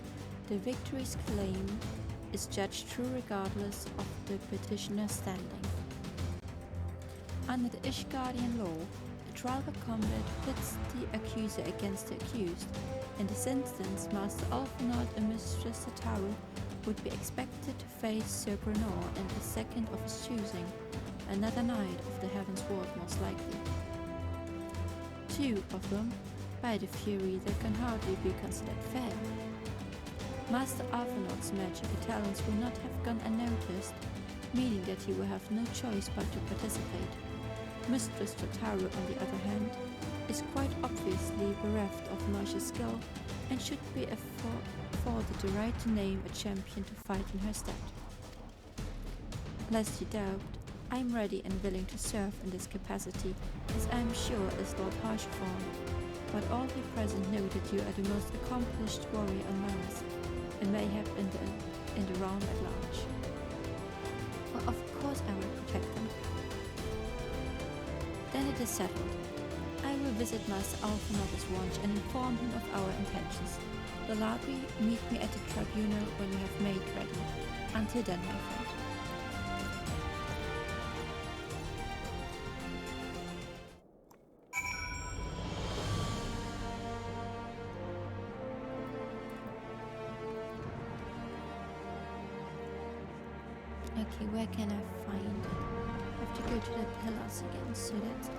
the victory's claim is judged true regardless of the petitioner's standing. Under the Ishgardian law, a trial by combat pits the accuser against the accused. In this instance, Master Alphinaud and Mistress Tataru would be expected to face Sir Grenor and the second of his choosing, another knight of the Heavensward most likely. Two of them, by the fury that can hardly be considered fair. Master Alphinaud's magical talents will not have gone unnoticed, meaning that he will have no choice but to participate. Mistress Tataru, on the other hand, is quite obviously bereft of martial skill and should be afforded the right to name a champion to fight in her stead. Lest you doubt, I am ready and willing to serve in this capacity, as I am sure is Lord Harshathorn, but all here present know that you are the most accomplished warrior among us, and mayhap in the realm at large. Well, of course I will protect them. Then it is settled. I will visit Master Alphinaud's watch and inform him of our intentions. The Ladri, meet me at the tribunal when you have made ready. Until then, my friend. Okay, where can I find? I have to go to the pillars again, so that's not.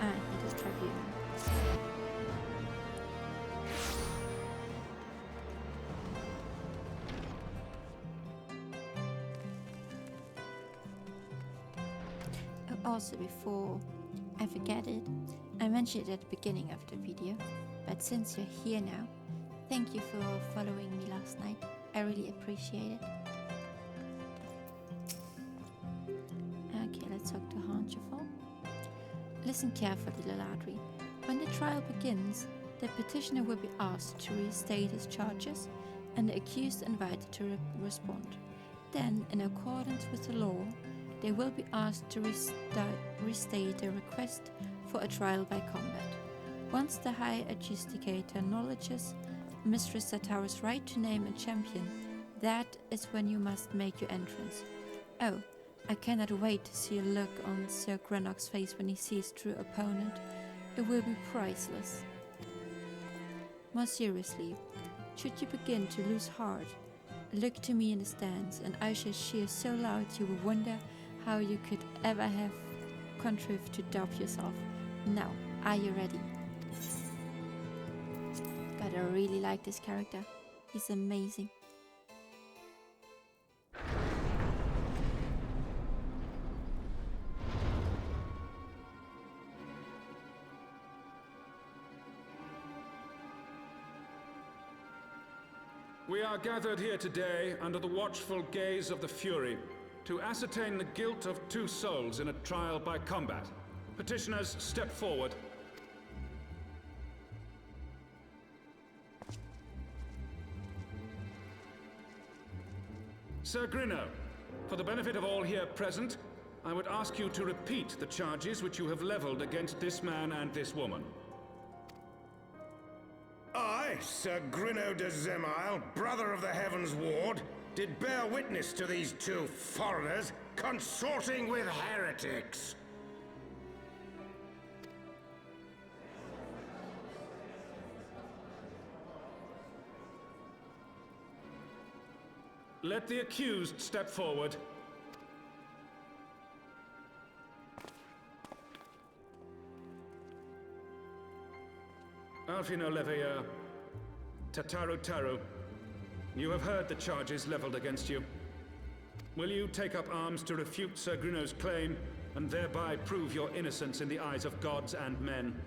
It is tribunal. Also, before I forget it, I mentioned it at the beginning of the video, but since you're here now, thank you for following me last night. I really appreciate it. Okay, let's talk to Harshathorn. Listen carefully, Laladri. When the trial begins, the petitioner will be asked to restate his charges and the accused invited to respond. Then, in accordance with the law, they will be asked to restate their request for a trial by combat. Once the High Adjudicator acknowledges Mistress Tataru's right to name a champion, that is when you must make your entrance. Oh, I cannot wait to see a look on Sir Grenor's face when he sees true opponent. It will be priceless. More seriously, should you begin to lose heart, look to me in the stands, and I shall cheer so loud you will wonder how you could ever have contrived to doubt yourself. Now, are you ready? God, I really like this character. He's amazing. We are gathered here today under the watchful gaze of the Fury to ascertain the guilt of 2 souls in a trial by combat. Petitioners, step forward. Sir Grenor, for the benefit of all here present, I would ask you to repeat the charges which you have leveled against this man and this woman. I, Sir Grenor de Zemile, brother of the Heavensward, did bear witness to these 2 foreigners consorting with heretics. Let the accused step forward. Alphinaud Leveilleur, Tataru Taru, You have heard the charges leveled against you. Will you take up arms to refute Sir Gruno's claim, and thereby prove your innocence in the eyes of gods and men?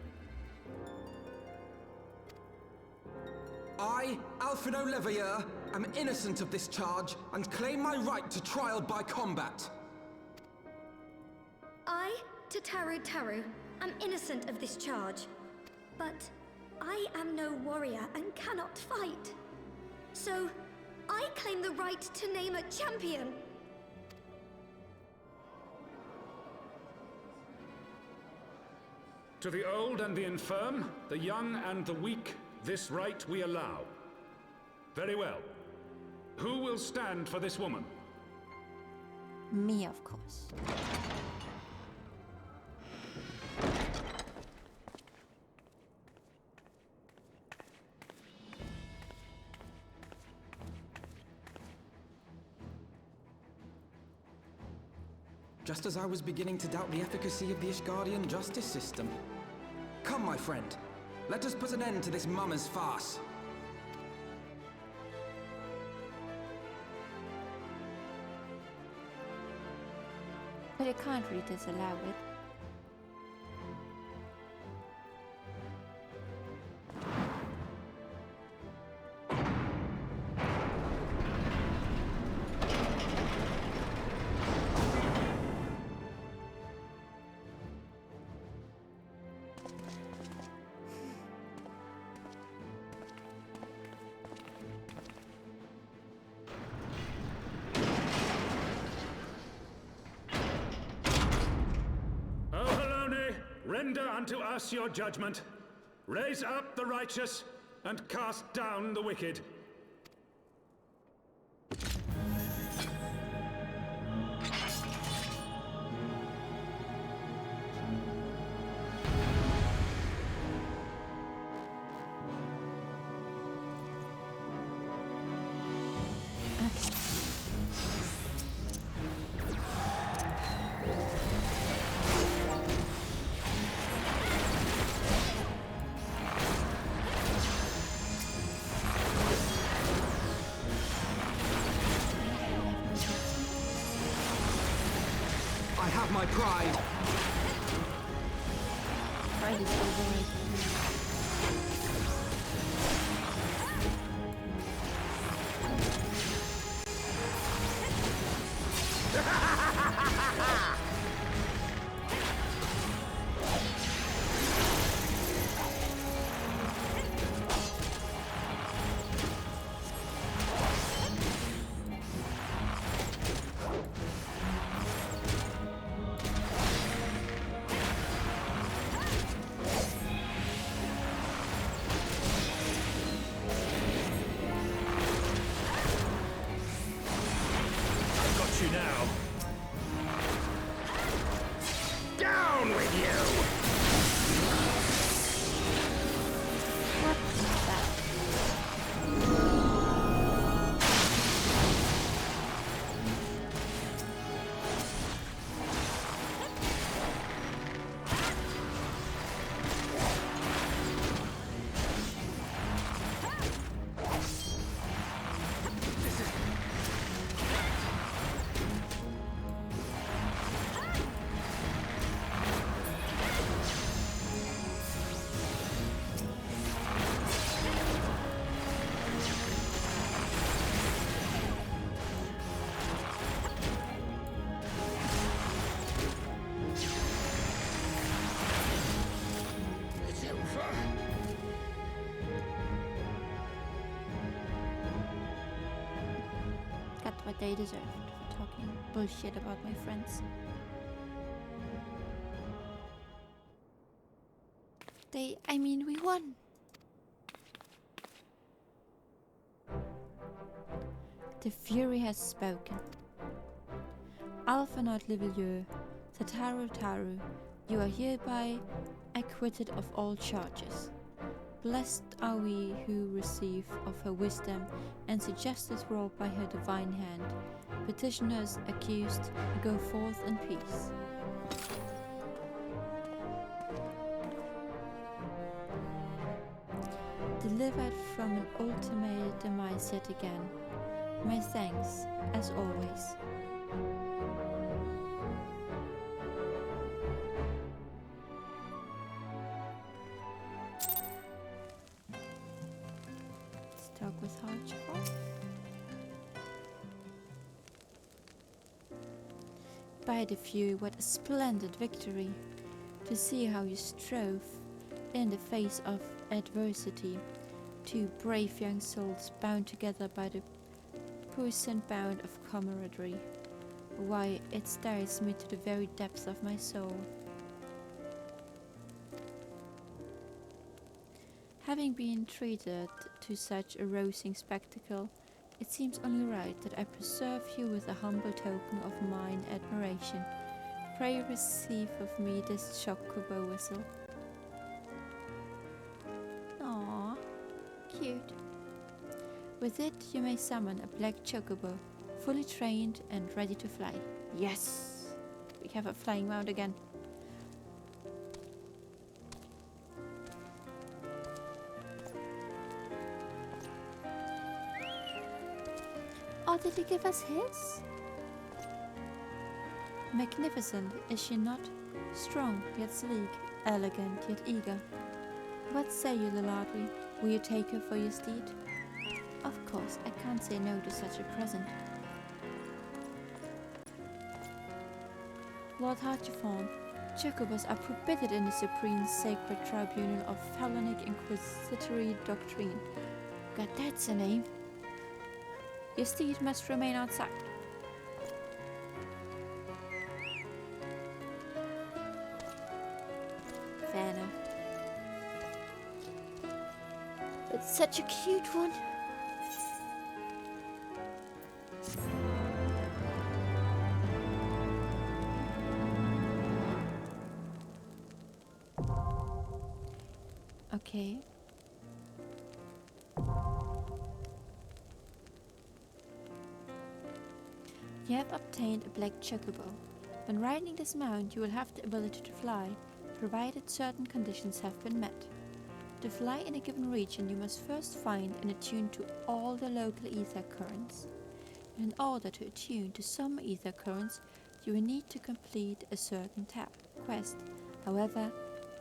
I, Alfredo Leveilleur, am innocent of this charge and claim my right to trial by combat. I, Tataru, am innocent of this charge, but I am no warrior and cannot fight. So, I claim the right to name a champion. To the old and the infirm, the young and the weak, this right we allow. Very well. Who will stand for this woman? Me, of course. Just as I was beginning to doubt the efficacy of the Ishgardian justice system. Come, my friend. Let us put an end to this mummer's farce. But I can't really disallow it. Render unto us your judgment. Raise up the righteous, and cast down the wicked. I have my pride. Pride is overrated. You now. Down with you! What is that? Got what they deserved for talking bullshit about my friends. I mean, we won. The Fury has spoken. Alphanot Leveilleur, Tataru, you are hereby acquitted of all charges. Blessed are we who receive of her wisdom and see justice wrought by her divine hand. Petitioners accused, go forth in peace. delivered from an ultimate demise yet again. My thanks, as always. Let's talk with Archibald. By the Fury, what a splendid victory! To see how you strove in the face of adversity, two brave young souls bound together by the puissant bond of camaraderie. Why, it stirs me to the very depths of my soul. Having been treated to such a rousing spectacle, it seems only right that I preserve you with a humble token of mine admiration. Pray receive of me this chocobo whistle. Aww, cute. With it you may summon a black chocobo, fully trained and ready to fly. Yes! We have a flying mount again. Oh, did he give us his? Magnificent, is she not? Strong, yet sleek, elegant, yet eager. What say you, Liladri? Will you take her for your steed? Of course, I can't say no to such a present. Lord Harchefort, chocobos are prohibited in the supreme sacred tribunal of Felonic Inquisitory Doctrine. God, that's a name. Your steed must remain outside. Fair enough. It's such a cute one. Okay. You have obtained a black chocobo. When riding this mount, you will have the ability to fly, provided certain conditions have been met. To fly in a given region, you must first find and attune to all the local ether currents. In order to attune to some ether currents, you will need to complete a certain quest. However,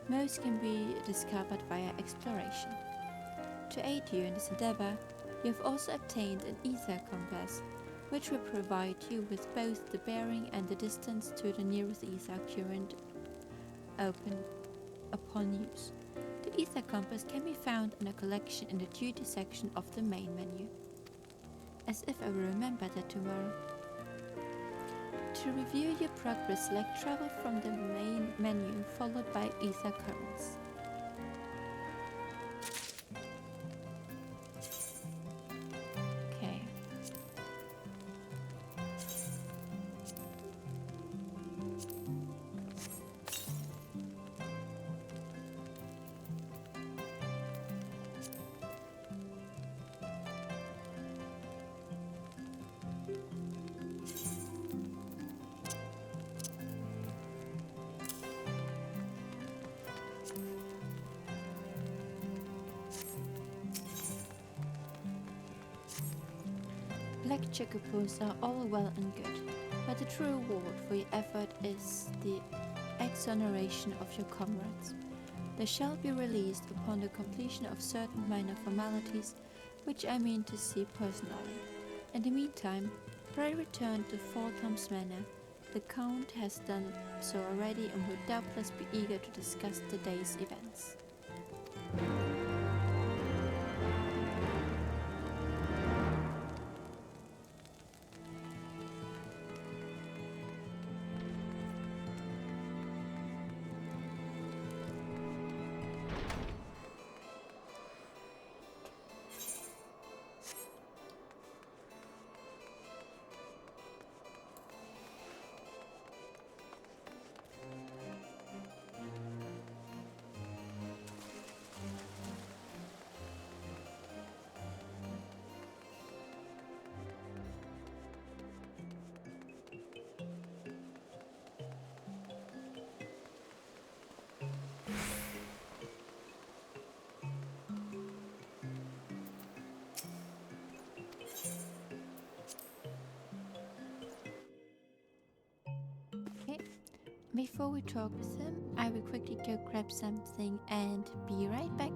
most can be discovered via exploration. To aid you in this endeavor, you have also obtained an ether compass, which will provide you with both the bearing and the distance to the nearest ether current open upon use. The ether compass can be found in a collection in the duty section of the main menu. As if I will remember that tomorrow. To review your progress, select travel from the main menu followed by ether currents. Okay. Black chocobos are all well and good, but the true reward for your effort is the exoneration of your comrades. They shall be released upon the completion of certain minor formalities, which I mean to see personally. In the meantime, pray return to Fortham's Manor. The Count has done so already and will doubtless be eager to discuss the day's events. Before we talk with him, I will quickly go grab something and be right back.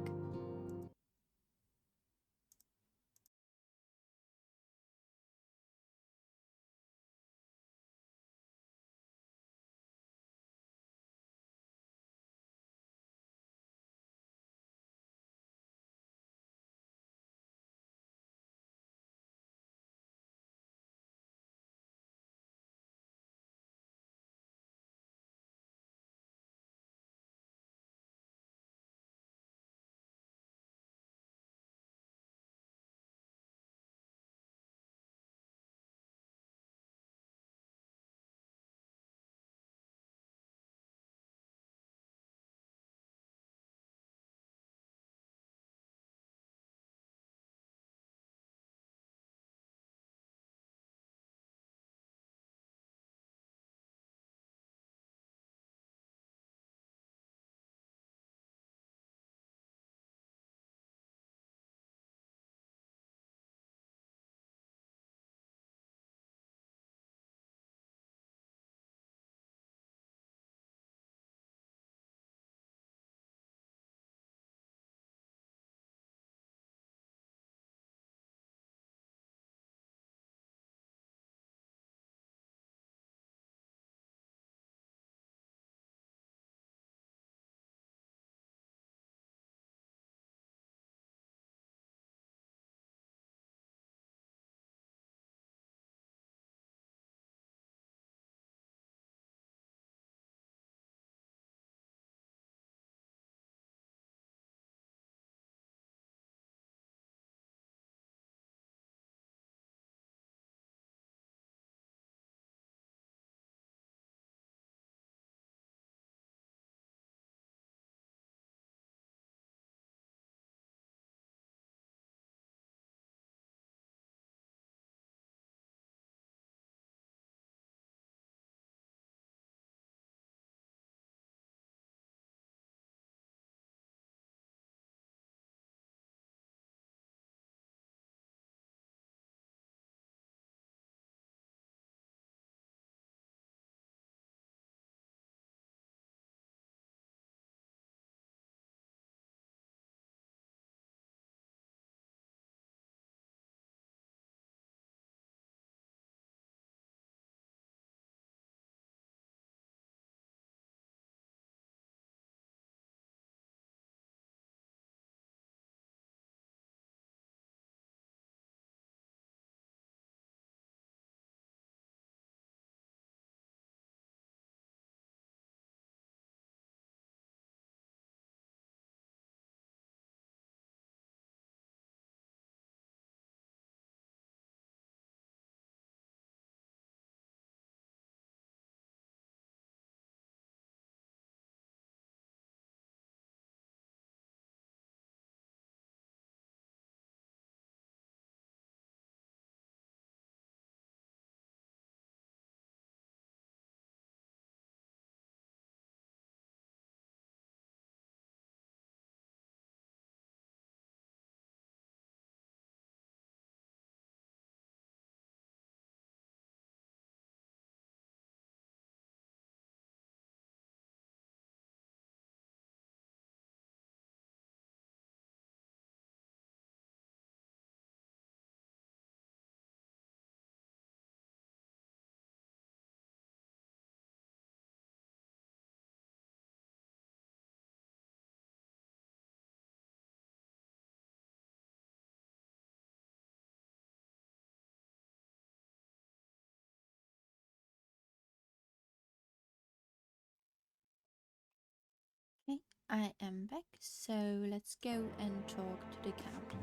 Okay, I am back, so let's go and talk to the Count.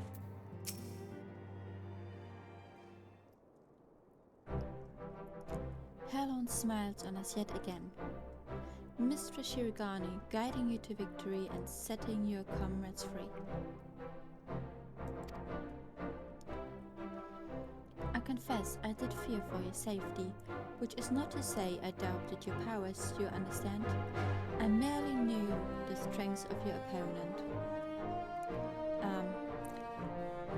Helon smiled on us yet again. Mistress Shirogane guiding you to victory and setting your comrades free. I confess I did fear for your safety, which is not to say I doubted your powers, you understand? I merely knew the strength of your opponent.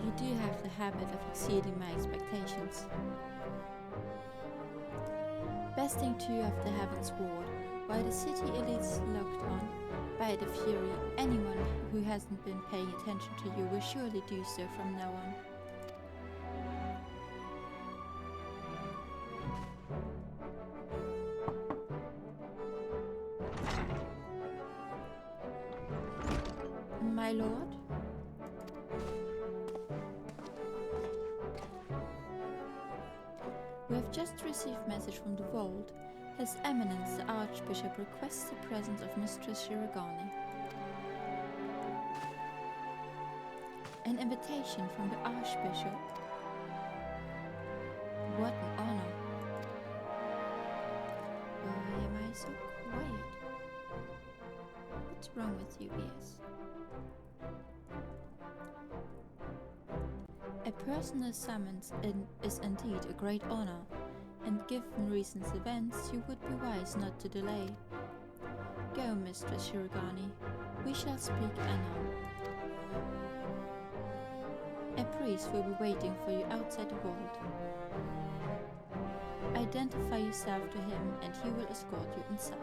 You do have the habit of exceeding my expectations. Besting 2 of the Heavensward While the city elites looked on by the fury, anyone who hasn't been paying attention to you will surely do so from now on. My lord? We have just received message from the vault. His Eminence the Archbishop requests the presence of Mistress Shirogane. An invitation from the Archbishop? What an honor. Why am I so quiet? What's wrong with you ears? A personal summons is indeed a great honor, and given recent events, you would be wise not to delay. Go, Mistress Shirogane. We shall speak anon. A priest will be waiting for you outside the vault. Identify yourself to him, and he will escort you inside.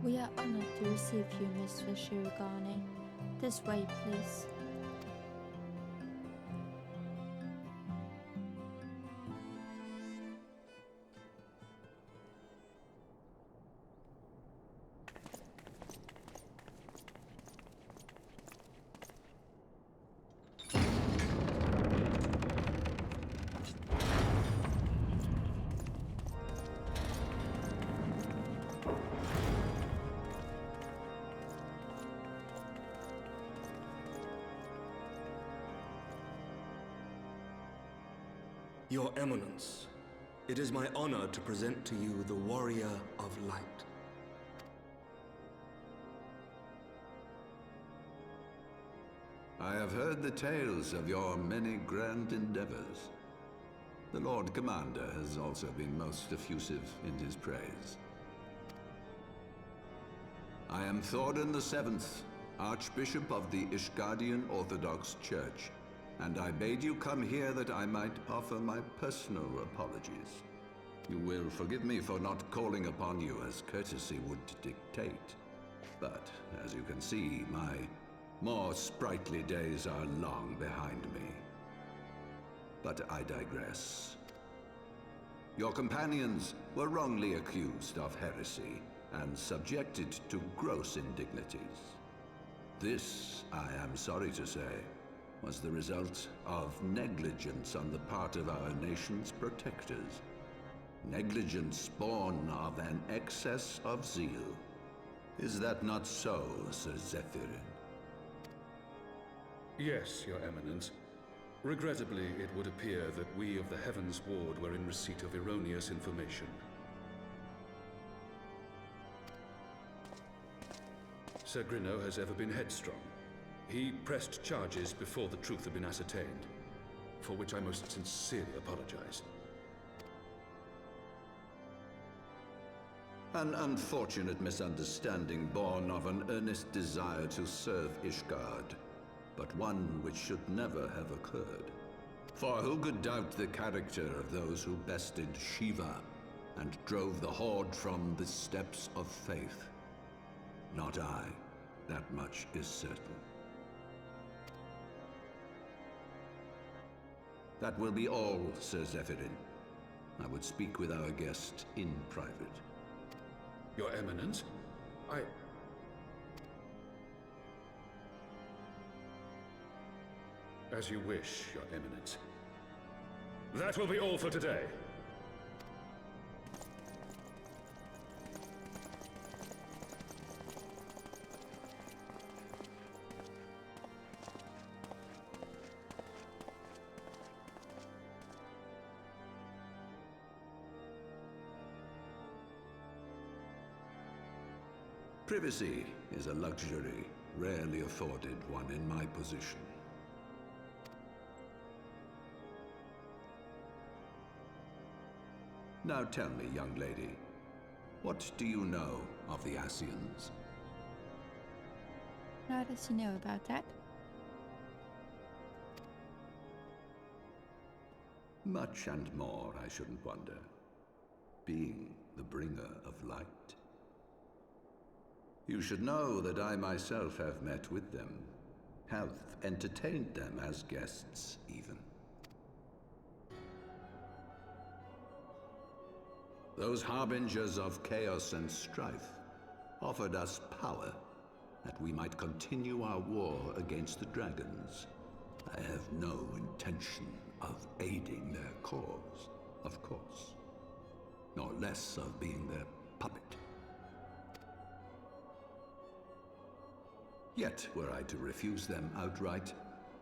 We are honored to receive you, Mistress Shirogane. This way, please. Your Eminence, it is my honor to present to you the Warrior of Light. I have heard the tales of your many grand endeavors. The Lord Commander has also been most effusive in his praise. I am Thorin VII, Archbishop of the Ishgardian Orthodox Church, and I bade you come here that I might offer my personal apologies. You will forgive me for not calling upon you as courtesy would dictate. But, as you can see, my more sprightly days are long behind me. But I digress. Your companions were wrongly accused of heresy and subjected to gross indignities. This, I am sorry to say, was the result of negligence on the part of our nation's protectors. Negligence born of an excess of zeal. Is that not so, Sir Zephyrin? Yes, Your Eminence. Regrettably, it would appear that we of the Heavensward were in receipt of erroneous information. Sir Grinno has ever been headstrong. He pressed charges before the truth had been ascertained, for which I most sincerely apologize. An unfortunate misunderstanding born of an earnest desire to serve Ishgard, but one which should never have occurred. For who could doubt the character of those who bested Shiva and drove the Horde from the steps of faith? Not I. That much is certain. That will be all, Sir Zephyrin. I would speak with our guest in private. Your Eminence, As you wish, Your Eminence. That will be all for today. Privacy is a luxury rarely afforded one in my position. Now tell me, young lady, what do you know of the Ascians? What does he know about that? Much and more, I shouldn't wonder. Being the bringer of light. You should know that I myself have met with them, have entertained them as guests, even. Those harbingers of chaos and strife offered us power that we might continue our war against the dragons. I have no intention of aiding their cause, of course, nor less of being their puppet. Yet, were I to refuse them outright,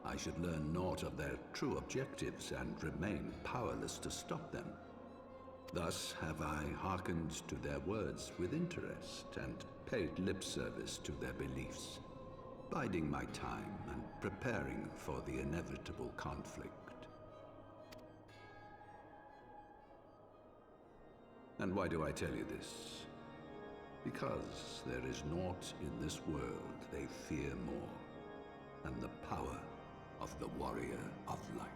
I should learn naught of their true objectives and remain powerless to stop them. Thus have I hearkened to their words with interest and paid lip service to their beliefs, biding my time and preparing for the inevitable conflict. And why do I tell you this? Because there is naught in this world they fear more than the power of the Warrior of Light.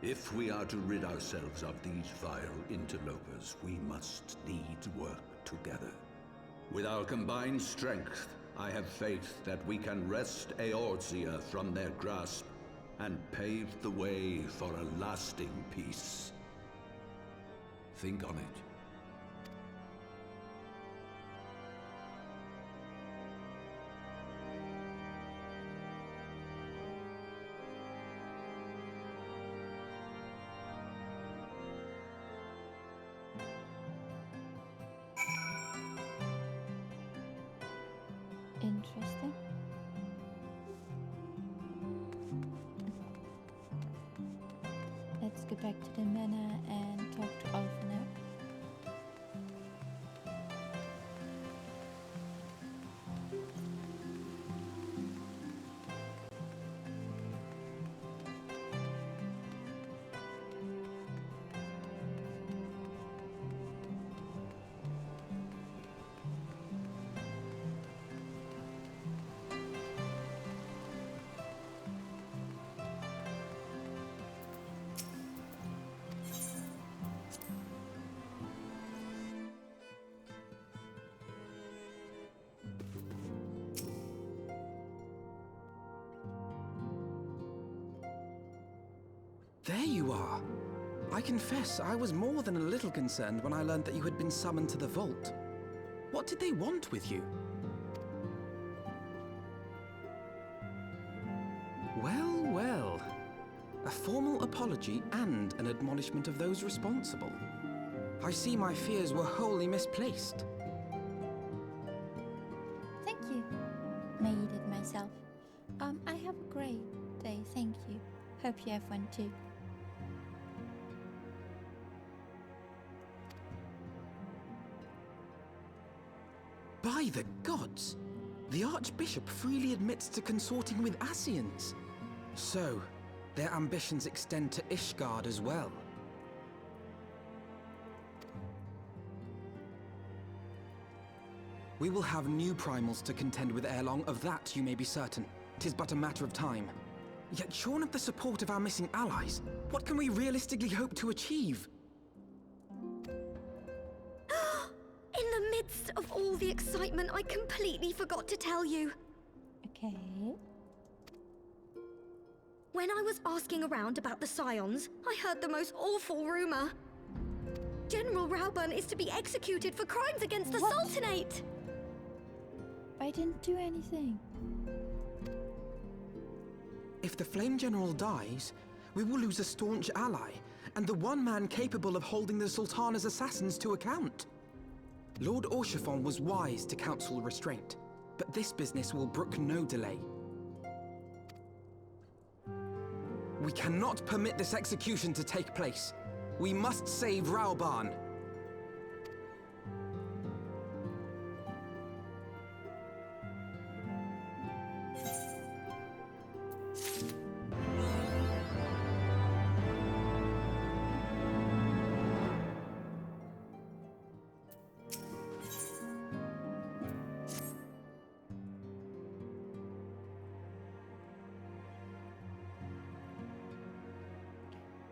If we are to rid ourselves of these vile interlopers, we must needs work together. With our combined strength, I have faith that we can wrest Eorzea from their grasp and pave the way for a lasting peace. Think on it. Interesting. Let's go back to the manor and talk to Alphino. There you are. I confess, I was more than a little concerned when I learned that you had been summoned to the vault. What did they want with you? Well, well. A formal apology and an admonishment of those responsible. I see my fears were wholly misplaced. Thank you. Made it myself. I have a great day, thank you. Hope you have one too. By the gods! The Archbishop freely admits to consorting with Ascians. So, their ambitions extend to Ishgard as well. We will have new primals to contend with ere long, of that you may be certain. 'Tis but a matter of time. Yet shorn of the support of our missing allies, what can we realistically hope to achieve? In the midst of all the excitement, I completely forgot to tell you. Okay. When I was asking around about the Scions, I heard the most awful rumor. General Rauburn is to be executed for crimes against the What? Sultanate! I didn't do anything. If the Flame General dies, we will lose a staunch ally, and the one man capable of holding the Sultana's assassins to account. Lord Orchiffon was wise to counsel restraint, but this business will brook no delay. We cannot permit this execution to take place. We must save Raoban.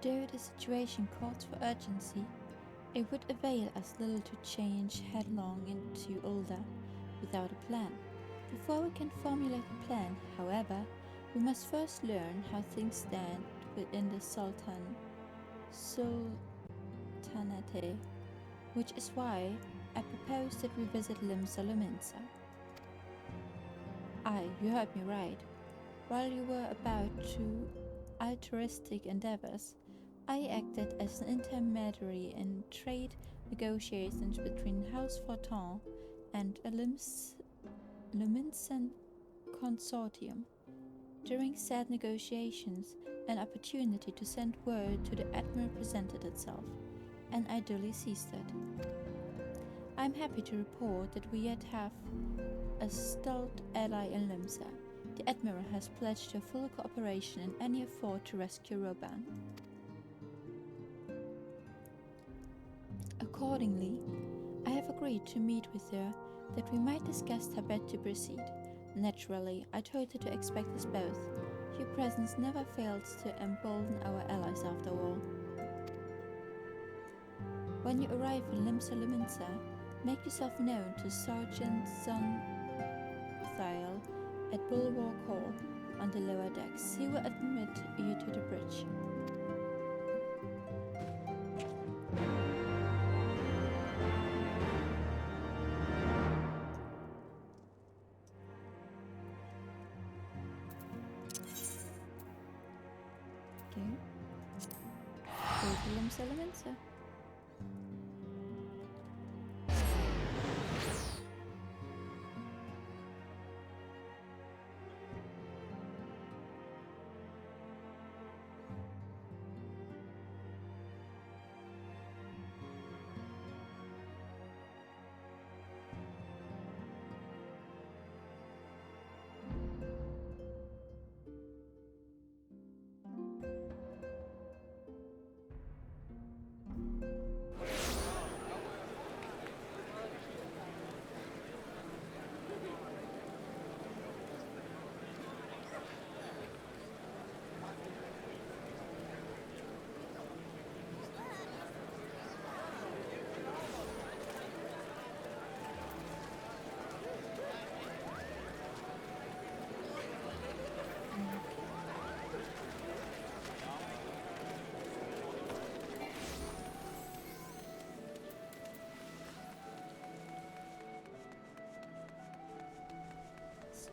Though the situation calls for urgency, it would avail us little to change headlong into Ulda without a plan. Before we can formulate a plan, however, we must first learn how things stand within the Sultanate, which is why I propose that we visit Limsa Luminsa. Aye, you heard me right. While you were about to altruistic endeavors, I acted as an intermediary in trade negotiations between House Fortin and a Luminsan consortium. During said negotiations, an opportunity to send word to the Admiral presented itself, and I duly seized it. I am happy to report that we yet have a stout ally in Limsa. The Admiral has pledged her full cooperation in any effort to rescue Raoban. Accordingly, I have agreed to meet with her that we might discuss how best to proceed. Naturally, I told her to expect us both. Your presence never fails to embolden our allies after all. When you arrive in Limsa Luminsa, make yourself known to Sergeant Zunthile at Bulwark Hall on the lower decks. He will admit you to the bridge. Okay. Go to Limsa Luminsa.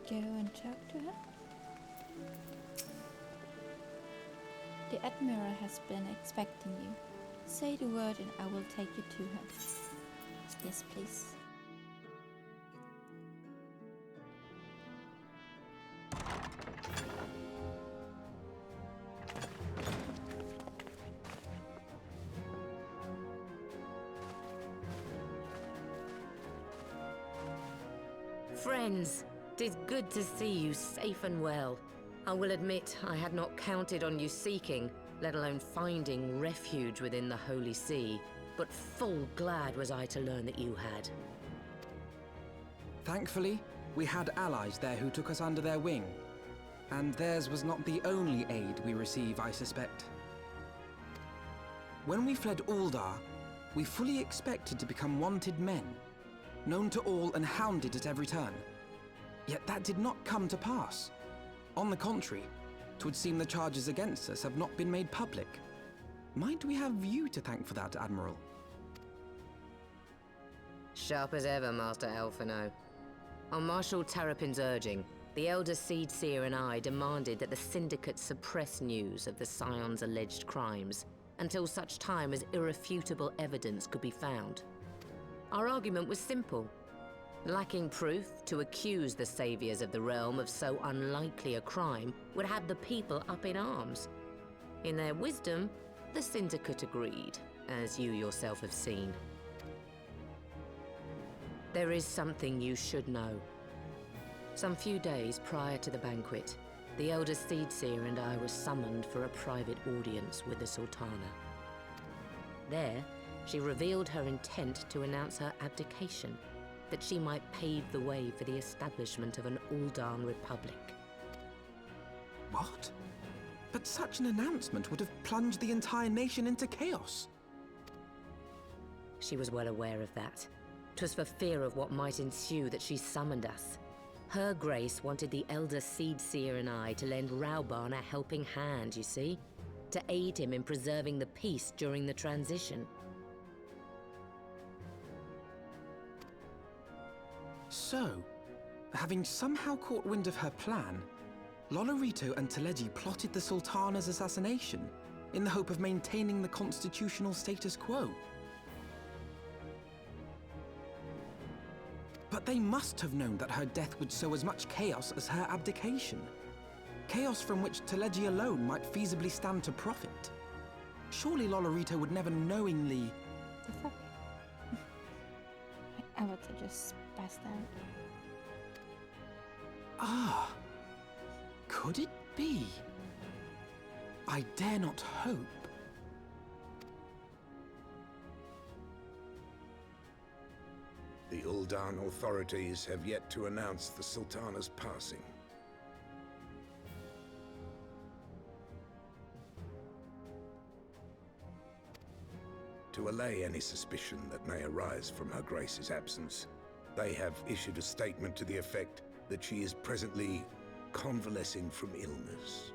Go and talk to her. The Admiral has been expecting you. Say the word and I will take you to her. Yes, please. Friends, 'tis good to see you safe and well. I will admit I had not counted on you seeking, let alone finding refuge within the Holy See, but full glad was I to learn that you had. Thankfully, we had allies there who took us under their wing. And theirs was not the only aid we receive, I suspect. When we fled Uldar, we fully expected to become wanted men, known to all and hounded at every turn. Yet that did not come to pass. On the contrary, 'twould seem the charges against us have not been made public. Might we have you to thank for that, Admiral? Sharp as ever, Master Alphino. On Marshal Terrapin's urging, The Elder Seed Seer and I demanded that the Syndicate suppress news of the Scion's alleged crimes until such time as irrefutable evidence could be found. Our argument was simple. Lacking proof, to accuse the saviors of the realm of so unlikely a crime would have the people up in arms. In their wisdom, the Syndicate agreed, as you yourself have seen. There is something you should know. Some few days prior to the banquet, the Elder Seed Seer and I were summoned for a private audience with the Sultana. There, she revealed her intent to announce her abdication, that she might pave the way for the establishment of an Uldan Republic. What? But such an announcement would have plunged the entire nation into chaos. She was well aware of that. 'Twas for fear of what might ensue that she summoned us. Her Grace wanted the Elder Seed Seer and I to lend Rauban a helping hand, you see? To aid him in preserving the peace during the transition. So, having somehow caught wind of her plan, Lolorito and Teleji plotted the Sultana's assassination in the hope of maintaining the constitutional status quo. But they must have known that her death would sow as much chaos as her abdication. Chaos from which Teleji alone might feasibly stand to profit. Surely Lolorito would never knowingly... The fuck? I would have just passed out. Ah, could it be? I dare not hope. The Uldan authorities have yet to announce the Sultana's passing. To allay any suspicion that may arise from Her Grace's absence, they have issued a statement to the effect that she is presently convalescing from illness.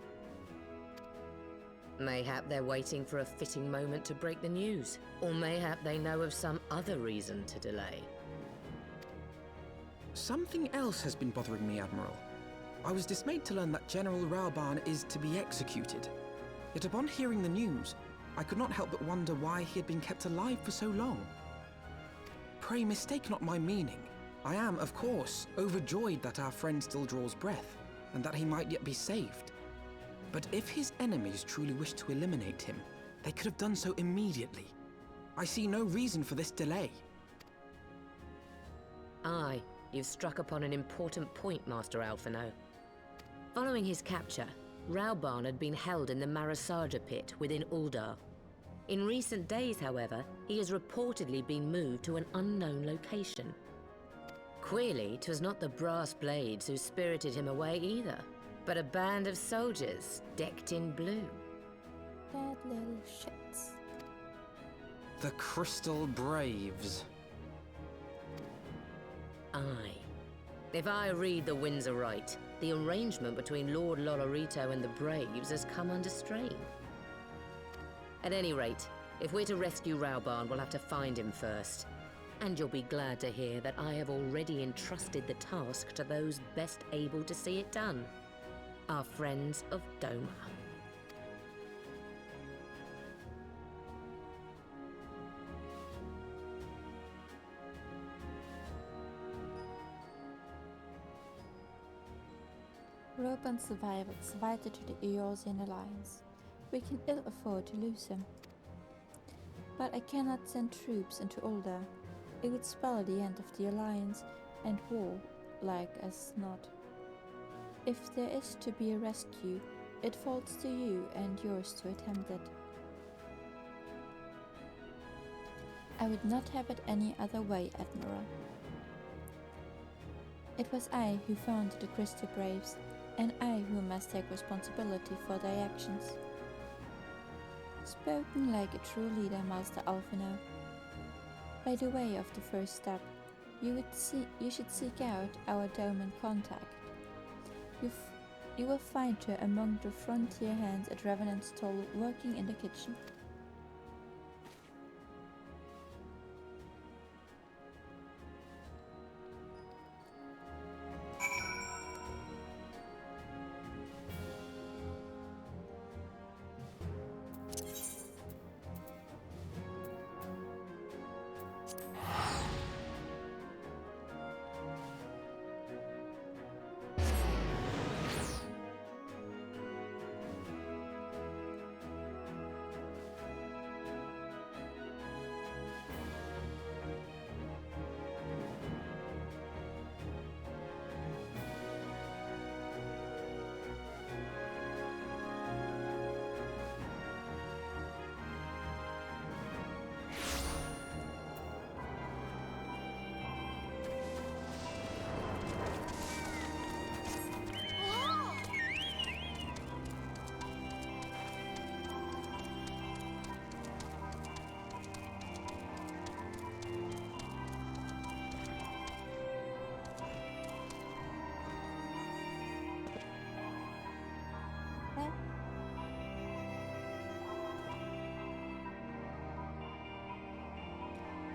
Mayhap they're waiting for a fitting moment to break the news. Or mayhap they know of some other reason to delay. Something else has been bothering me, Admiral. I was dismayed to learn that General Rauban is to be executed. Yet upon hearing the news, I could not help but wonder why he had been kept alive for so long. Pray mistake not my meaning. I am, of course, overjoyed that our friend still draws breath, and that he might yet be saved. But if his enemies truly wished to eliminate him, they could have done so immediately. I see no reason for this delay. Aye, you've struck upon an important point, Master Alphino. Following his capture, Rauban had been held in the Marasaja pit within Uldar. In recent days, however, he has reportedly been moved to an unknown location. Queerly, 'twas not the brass blades who spirited him away either, but a band of soldiers decked in blue. Dead little shits. The Crystal Braves. Aye. If I read the winds aright, the arrangement between Lord Lolorito and the Braves has come under strain. At any rate, if we're to rescue Rauban, we'll have to find him first. And you'll be glad to hear that I have already entrusted the task to those best able to see it done. Our friends of Doma. Rauban's survival is vital to the Eorzean Alliance. We can ill afford to lose him. But I cannot send troops into Uldar. It would spell the end of the Alliance, and war, like as not. If there is to be a rescue, it falls to you and yours to attempt it. I would not have it any other way, Admiral. It was I who founded the Crystal Braves, and I who must take responsibility for their actions. Spoken like a true leader, Master Alphino. By the way of the first step, you should seek out our Doman contact. You will find her among the frontier hands at Revenant's Toll working in the kitchen.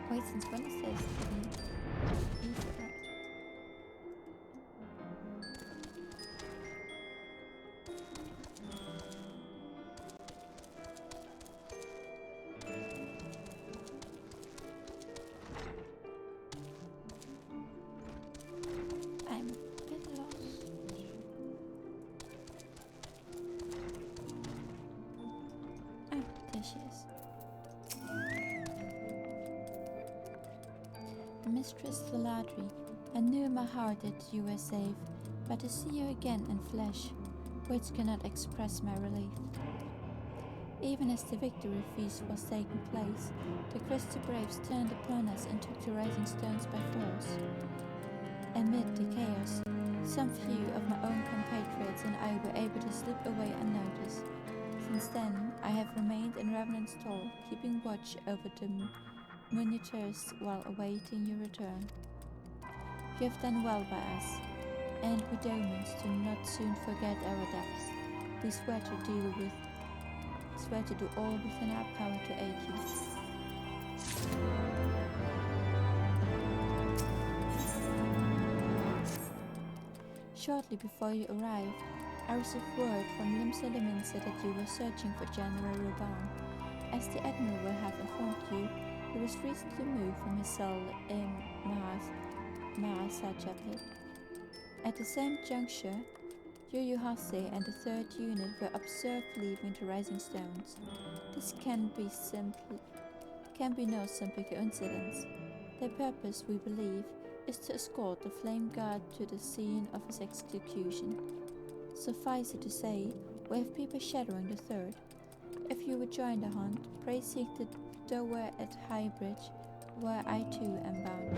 Wait, since when is this? I'm a bit lost. Oh, there she is. Mistress Laladri, I knew in my heart that you were safe, but to see you again in flesh, words cannot express my relief. Even as the victory feast was taking place, the Crystal Braves turned upon us and took the rising stones by force. Amid the chaos, some few of my own compatriots and I were able to slip away unnoticed. Since then, I have remained in Revenant's Toll, keeping watch over the monitors while awaiting your return. You have done well by us, and we Domans do not soon forget our debts. We swear to do all within our power to aid you. Shortly before you arrived, I received word from Limsa Liminsa that you were searching for General Ruban. As the Admiral will have informed you, he was recently moved from his cell in Mahasajapit. At the same juncture, Yuyuhase and the 3rd Unit were observed leaving the Rising Stones. This can be no simple coincidence. Their purpose, we believe, is to escort the Flame Guard to the scene of his execution. Suffice it to say, we have people shadowing the 3rd. If you would join the hunt, pray seek the Dower at High Bridge, where I too am bound.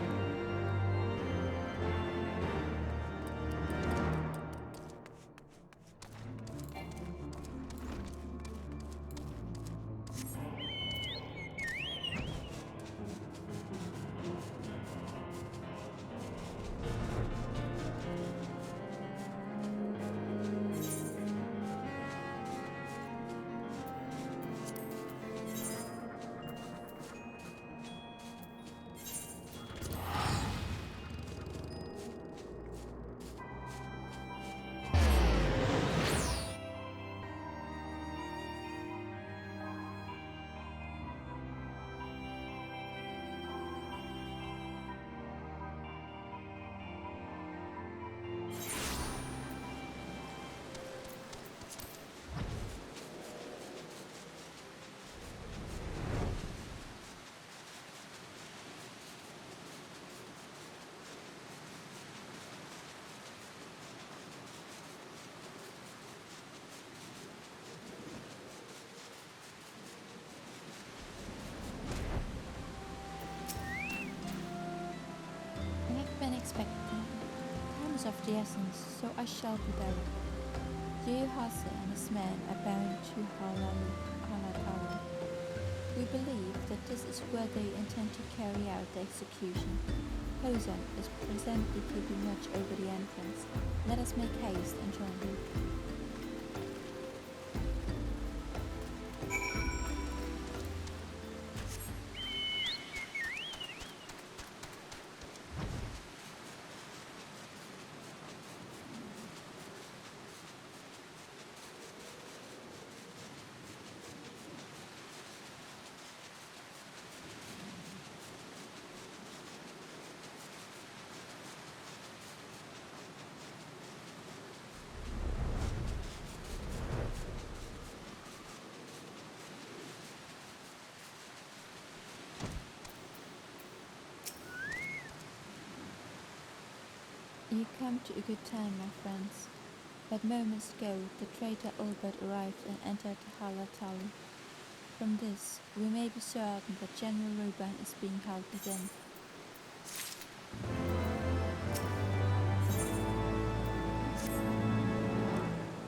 Expecting. Time is of the essence, so I shall be direct. Yuyuhase and his men are bound to Halataru. We believe that this is where they intend to carry out the execution. Hozan is presently keeping watch over the entrance. Let us make haste and join him. You come to a good time, my friends. But moments ago, the traitor Ulbert arrived and entered Halatali. From this, we may be certain that General Ruban is being held within.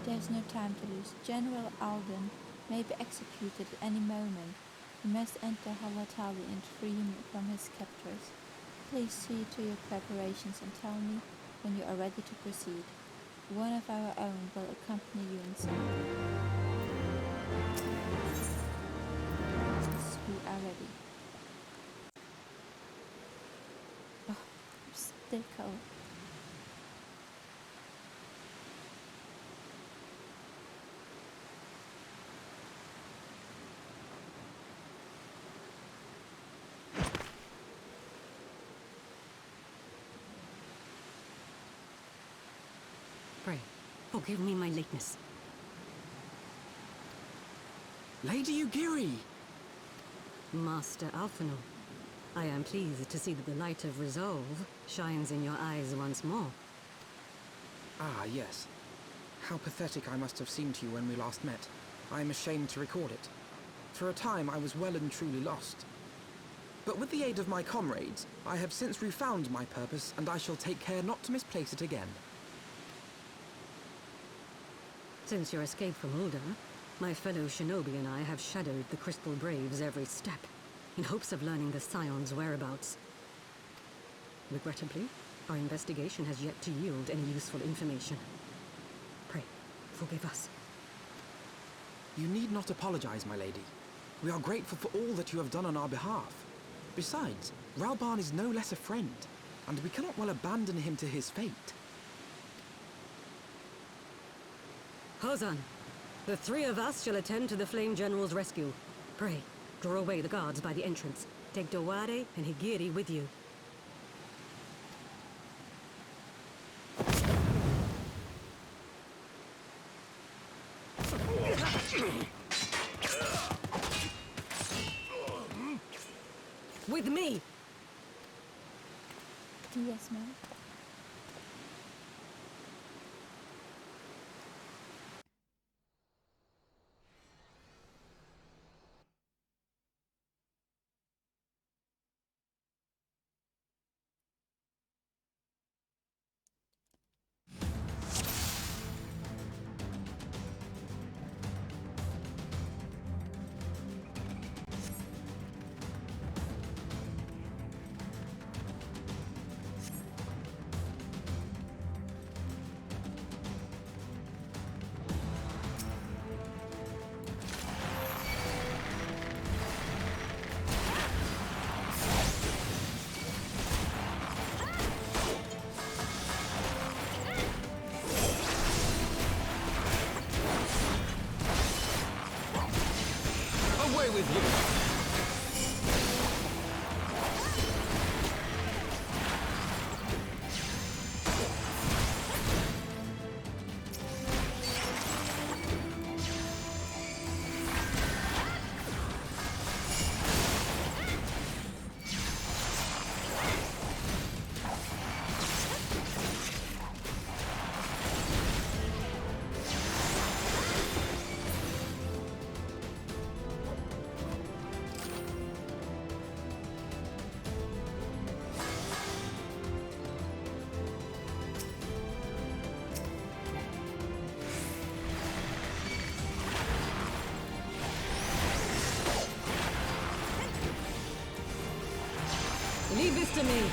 There is no time to lose. General Alden may be executed at any moment. We must enter Halatali and free him from his captors. Please see to your preparations and tell me when you are ready to proceed. One of our own will accompany you inside. Yes, we are ready. still cold. Pray, forgive me my lateness. Lady Ugiri! Master Alphinaud, I am pleased to see that the light of resolve shines in your eyes once more. Ah, yes. How pathetic I must have seemed to you when we last met. I am ashamed to record it. For a time I was well and truly lost. But with the aid of my comrades, I have since refound my purpose, and I shall take care not to misplace it again. Since your escape from Ul'dah, my fellow shinobi and I have shadowed the Crystal Braves every step, in hopes of learning the Scion's whereabouts. Regrettably, our investigation has yet to yield any useful information. Pray, forgive us. You need not apologize, my lady. We are grateful for all that you have done on our behalf. Besides, Rauban is no less a friend, and we cannot well abandon him to his fate. Hozan, the three of us shall attend to the Flame General's rescue. Pray, draw away the guards by the entrance. Take Dowade and Higiri with you. With me! Yes, ma'am. Away with you! Leave this to me!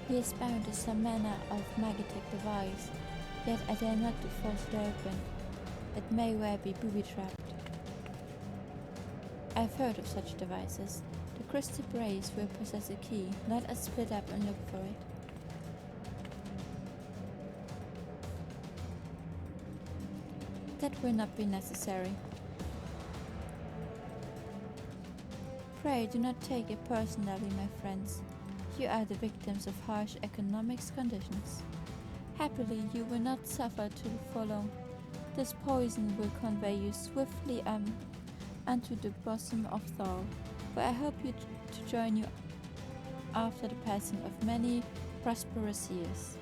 He is bound to some manner of magic device, yet I dare not to force it open. It may well be booby-trapped. I've heard of such devices. The crystal brace will possess a key. Let us split up and look for it. That will not be necessary. Pray do not take it personally, my friends. You are the victims of harsh economic conditions. Happily, you will not suffer too for long. This poison will convey you swiftly unto the bosom of Thor, where I hope you to join you after the passing of many prosperous years.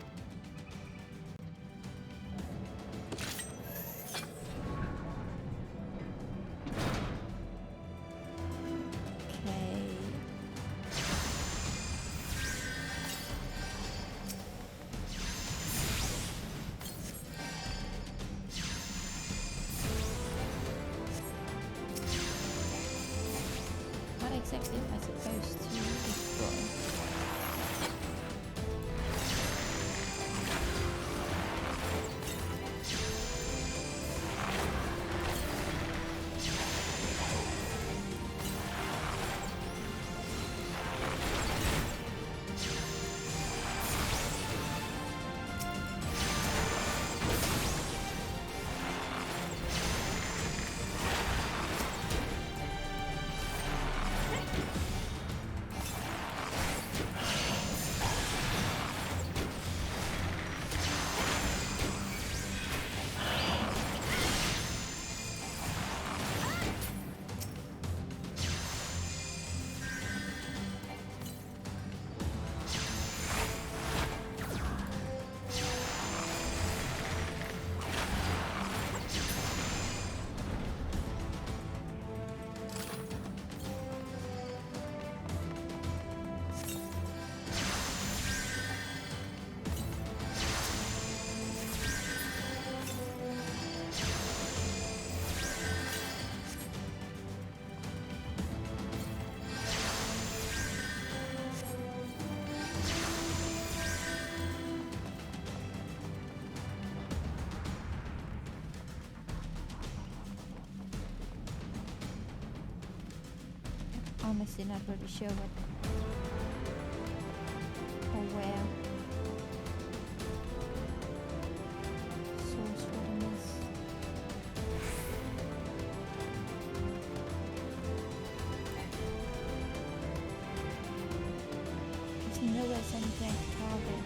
Exactly am I supposed to destroy? Honestly, not really sure what or where source for them is. There's nowhere anything to target.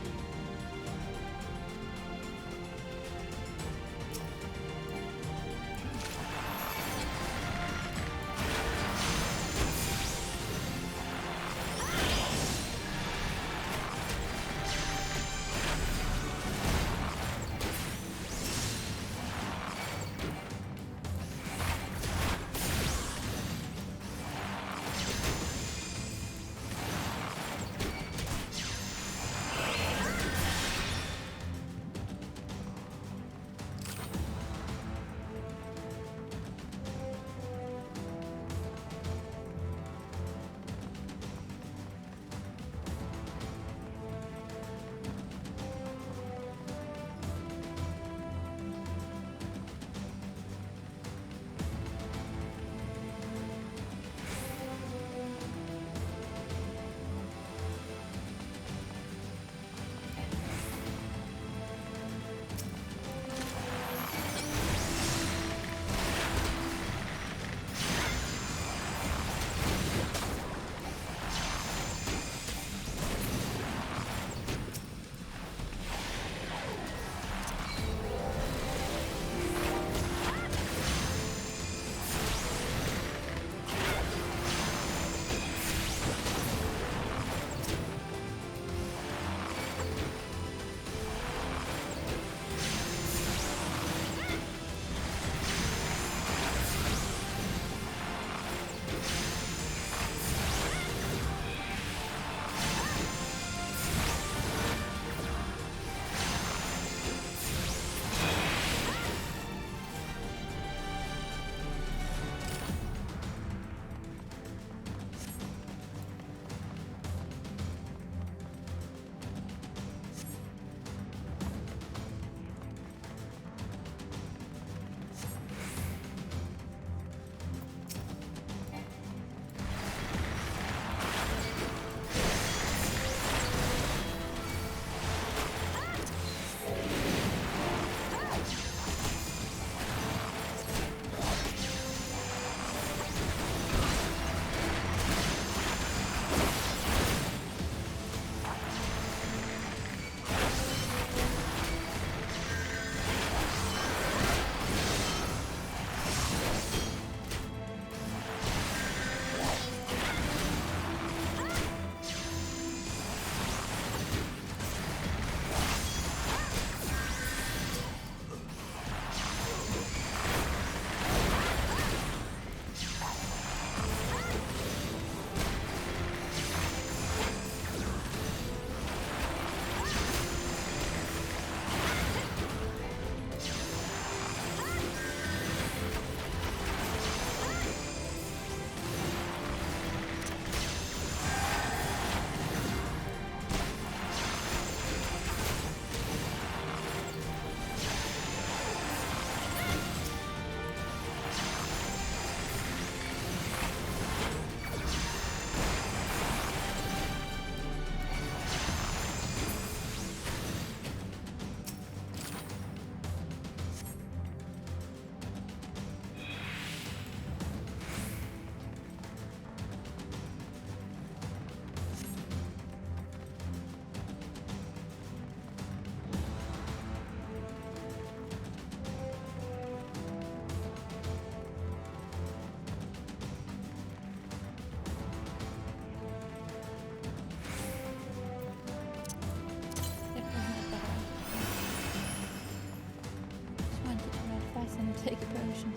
take a potion.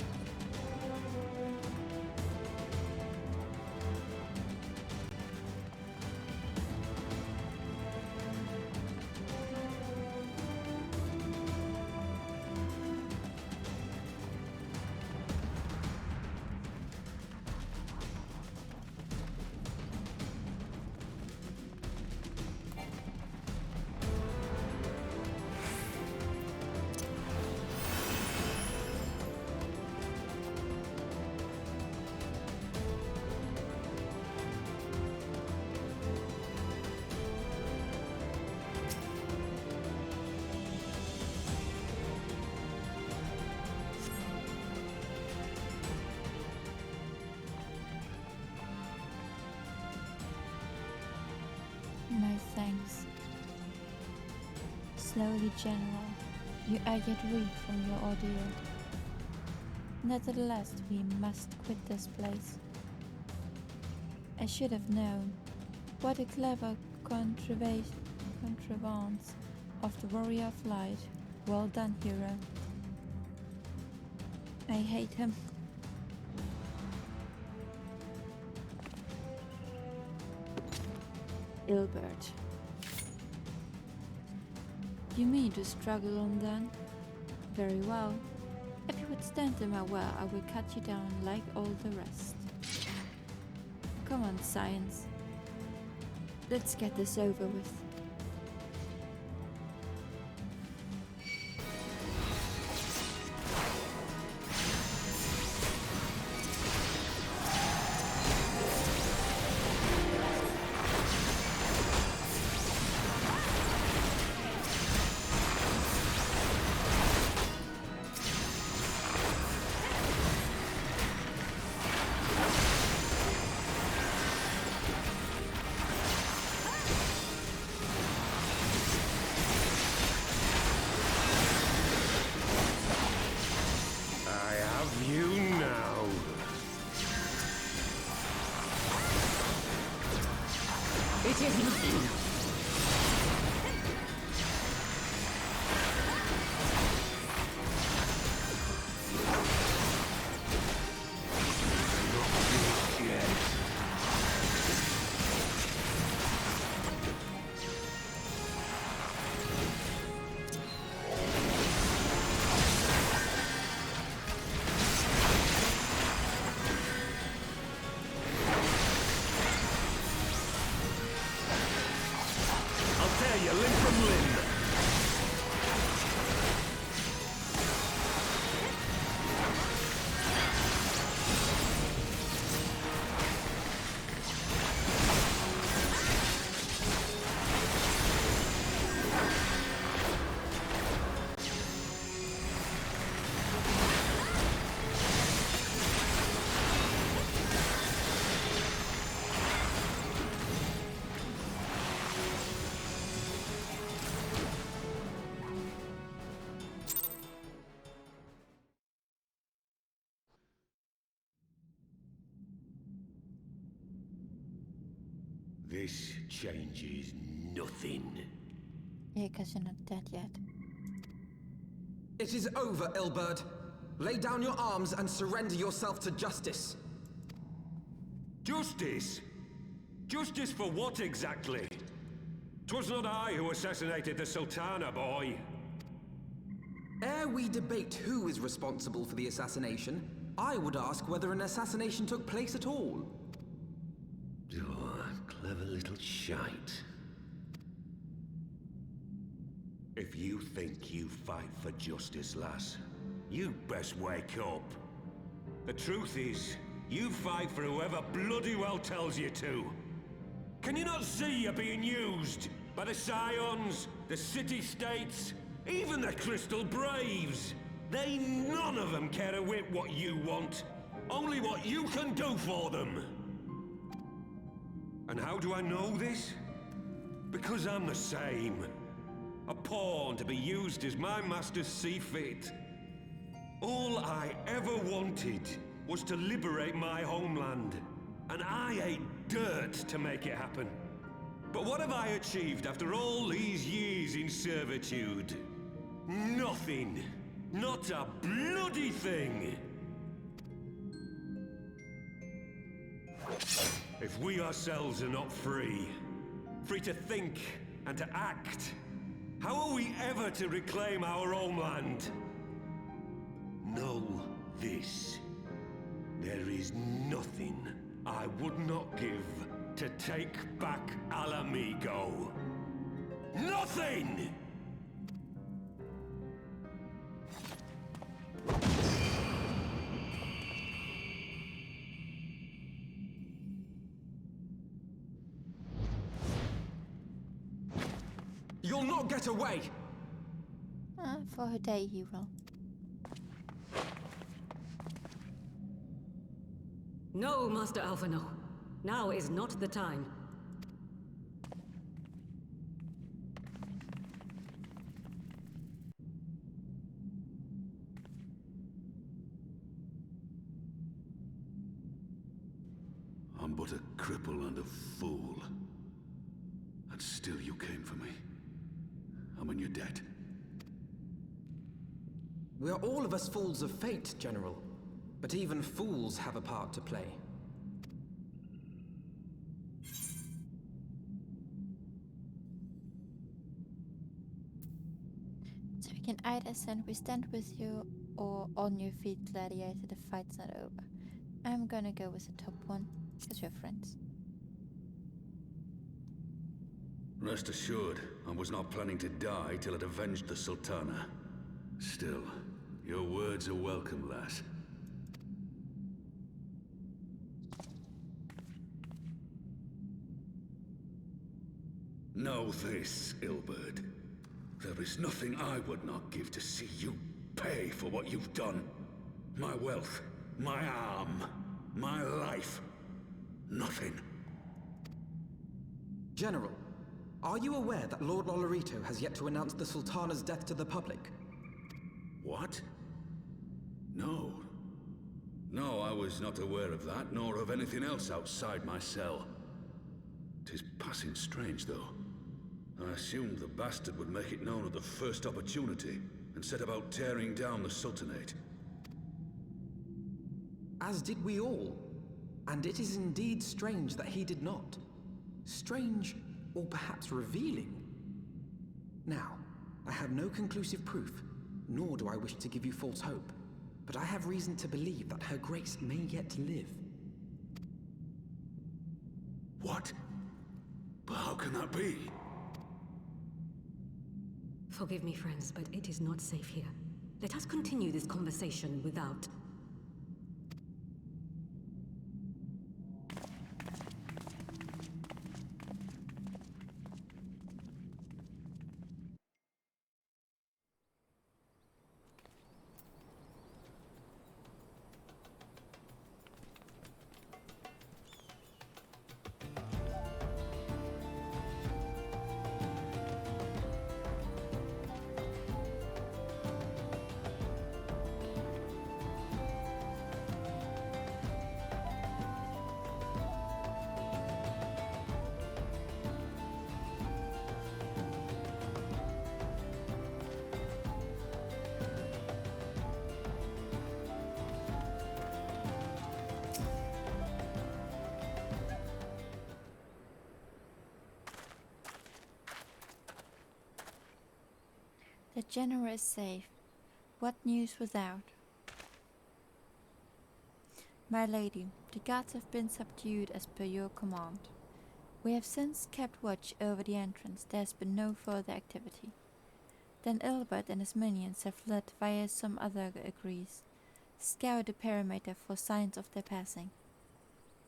My thanks. Slowly, General, you are yet weak from your ordeal. Nevertheless, we must quit this place. I should have known. What a clever contrivance of the Warrior of Light. Well done, hero. I hate him. Ilbert. You mean to struggle on then? Very well. If you would stand in my way, I will cut you down like all the rest. Come on, science. Let's get this over with. It is mine. This changes nothing. Yeah, because you're not dead yet. It is over, Ilbert. Lay down your arms and surrender yourself to justice. Justice? Justice for what exactly? 'Twas not I who assassinated the Sultana, boy. Ere we debate who is responsible for the assassination, I would ask whether an assassination took place at all. Oh, clever little shite. If you think you fight for justice, lass, you'd best wake up. The truth is, you fight for whoever bloody well tells you to. Can you not see you're being used by the Scions, the City-States, even the Crystal Braves? They none of them care a whit what you want, only what you can do for them. And how do I know this? Because I'm the same. A pawn to be used as my masters see fit. All I ever wanted was to liberate my homeland, and I ate dirt to make it happen. But what have I achieved after all these years in servitude? Nothing. Not a bloody thing! If we ourselves are not free to think and to act, how are we ever to reclaim our homeland? Know this. There is nothing I would not give to take back Alamigo. Nothing! You'll not get away! For her day he will. No, Master Alphino. Now is not the time. I'm but a cripple and a fool. And still you came for me. I'm in your debt. We are all of us fools of fate, General. But even fools have a part to play. So we can either send we stand with you or on your feet, gladiator, the fight's not over. I'm gonna go with the top one, because we're friends. Rest assured, I was not planning to die till I'd avenged the Sultana. Still, your words are welcome, lass. Know this, Ilberd. There is nothing I would not give to see you pay for what you've done. My wealth, my arm, my life. Nothing. General, are you aware that Lord Lolorito has yet to announce the Sultana's death to the public? What? No. No, I was not aware of that, nor of anything else outside my cell. 'Tis passing strange, though. I assumed the bastard would make it known at the first opportunity, and set about tearing down the Sultanate. As did we all. And it is indeed strange that he did not. Strange, or perhaps revealing. Now, I have no conclusive proof, nor do I wish to give you false hope, but I have reason to believe that Her Grace may yet live. What? But how can that be? Forgive me, friends, but it is not safe here. Let us continue this conversation without. The general is safe. What news without? My lady, the guards have been subdued as per your command. We have since kept watch over the entrance. There has been no further activity. Then Ilbert and his minions have fled via some other agrees. Scour the perimeter for signs of their passing.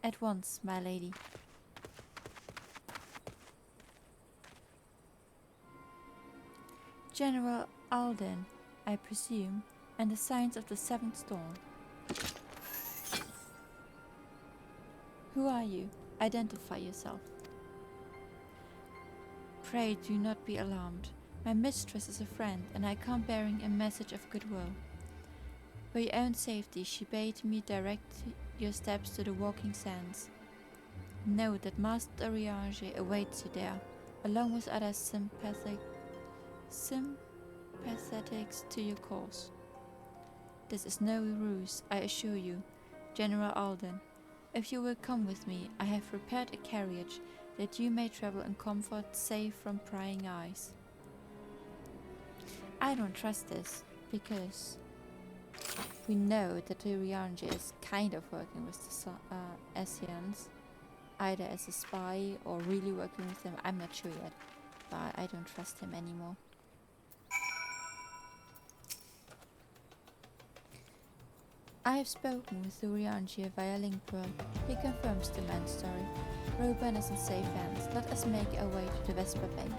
At once, my lady. General Alden, I presume, and the signs of the seventh storm. Who are you? Identify yourself. Pray do not be alarmed. My mistress is a friend, and I come bearing a message of goodwill. For your own safety, she bade me direct your steps to the walking sands. Know that Master Riage awaits you there, along with other sympathetics to your cause. This is no ruse, I assure you, General Alden. If you will come with me, I have prepared a carriage that you may travel in comfort, safe from prying eyes. I don't trust this, because we know that the Urianger is kind of working with the Ascians, either as a spy or really working with them. I'm not sure yet, but I don't trust him anymore. I have spoken with the Urianger via Linkpearl. He confirms the man's story. Roban is in safe hands. Let us make our way to the Vesper Bank.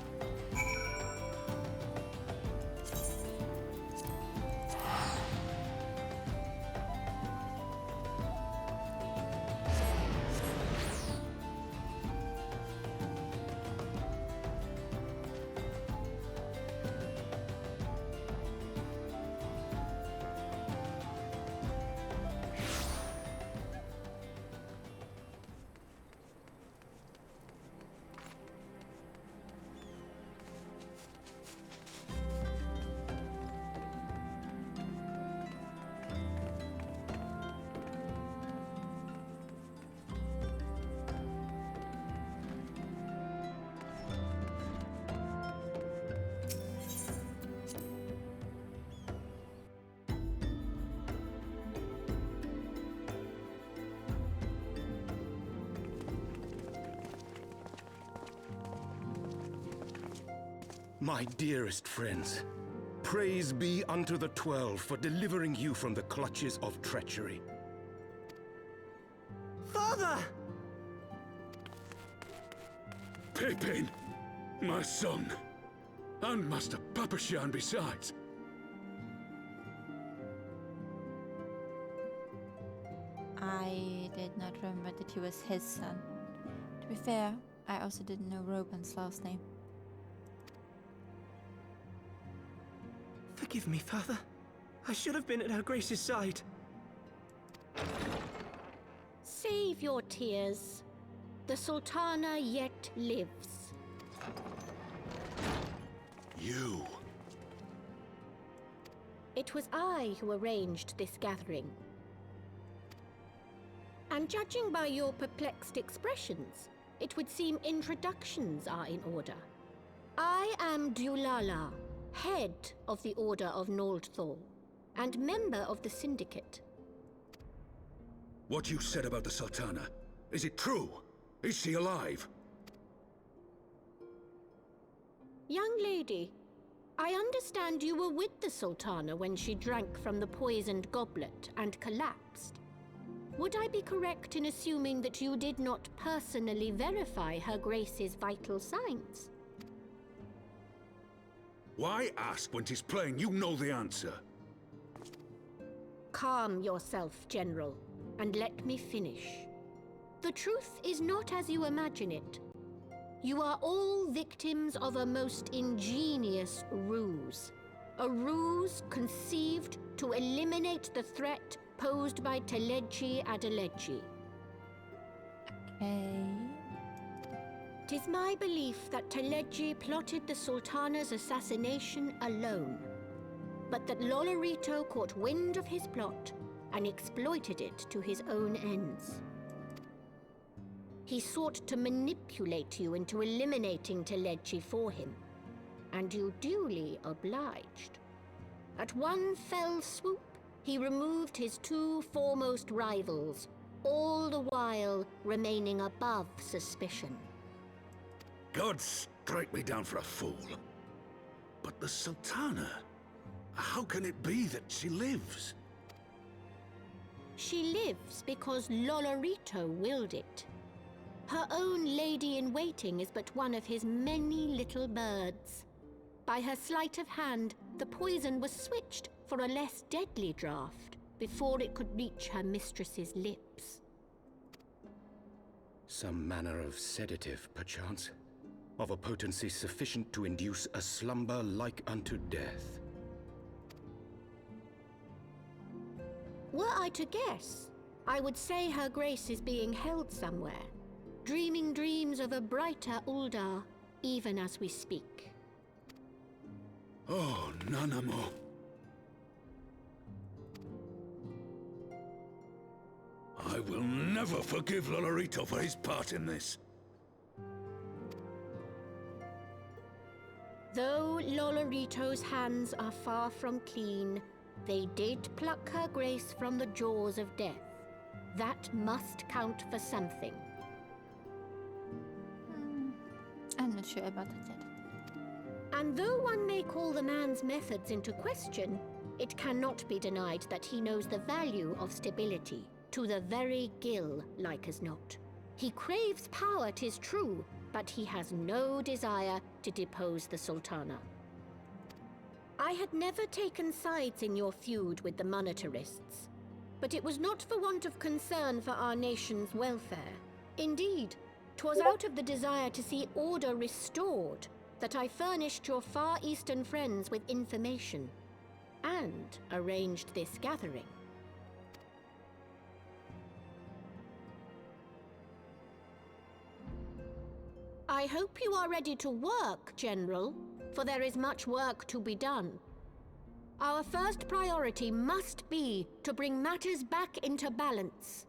My dearest friends, praise be unto the 12 for delivering you from the clutches of treachery. Father! Pippin, my son, and Master Papashan besides. I did not remember that he was his son. To be fair, I also didn't know Roban's last name. Forgive me, Father. I should have been at Her Grace's side. Save your tears. The Sultana yet lives. You. It was I who arranged this gathering. And judging by your perplexed expressions, it would seem introductions are in order. I am Dulala, head of the Order of Noldthor, and member of the Syndicate. What you said about the Sultana, is it true? Is she alive? Young lady, I understand you were with the Sultana when she drank from the poisoned goblet and collapsed. Would I be correct in assuming that you did not personally verify Her Grace's vital signs? Why ask when 'tis plain you know the answer? Calm yourself, General, and let me finish. The truth is not as you imagine it. You are all victims of a most ingenious ruse. A ruse conceived to eliminate the threat posed by Teleji Adeleji. Okay. 'Tis my belief that Teleji plotted the Sultana's assassination alone, but that Lolorito caught wind of his plot and exploited it to his own ends. He sought to manipulate you into eliminating Teleji for him, and you duly obliged. At one fell swoop, he removed his two foremost rivals, all the while remaining above suspicion. God strike me down for a fool. But the Sultana, how can it be that she lives? She lives because Lolorito willed it. Her own lady-in-waiting is but one of his many little birds. By her sleight of hand, the poison was switched for a less deadly draught before it could reach her mistress's lips. Some manner of sedative, perchance, of a potency sufficient to induce a slumber like unto death. Were I to guess, I would say Her Grace is being held somewhere, dreaming dreams of a brighter Uldar, even as we speak. Oh, Nanamo. never forgive Lolorito for his part in this. Though Lolorito's hands are far from clean, they did pluck her grace from the jaws of death. That must count for something. I'm not sure about that yet. And though one may call the man's methods into question, it cannot be denied that he knows the value of stability, to the very gill, like as not. He craves power, 'tis true, but he has no desire to depose the Sultana. I had never taken sides in your feud with the monetarists, but it was not for want of concern for our nation's welfare. Indeed, 'twas out of the desire to see order restored that I furnished your Far Eastern friends with information and arranged this gathering. I hope you are ready to work, General, for there is much work to be done. Our first priority must be to bring matters back into balance.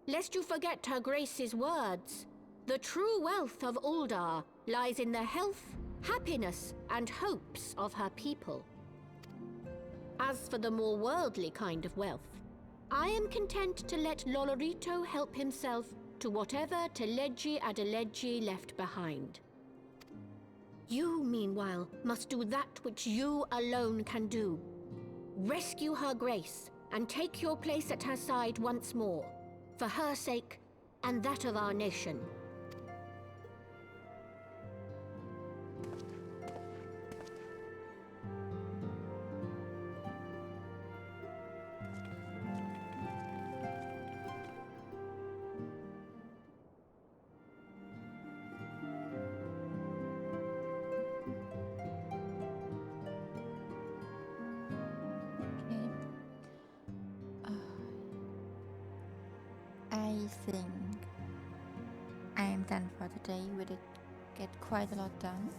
Lest you forget Her Grace's words, the true wealth of Uldar lies in the health, happiness, and hopes of her people. As for the more worldly kind of wealth, I am content to let Lolorito help himself to whatever Teleji Adeleji left behind. You, meanwhile, must do that which you alone can do. Rescue Her Grace and take your place at her side once more, for her sake and that of our nation. I think I am done for the day. We did get quite a lot done.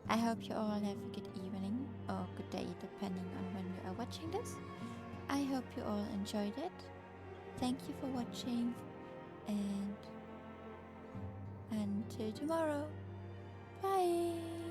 I hope you all have a good evening or good day, depending on when you are watching this. I hope you all enjoyed it. Thank you for watching, and until tomorrow. Bye.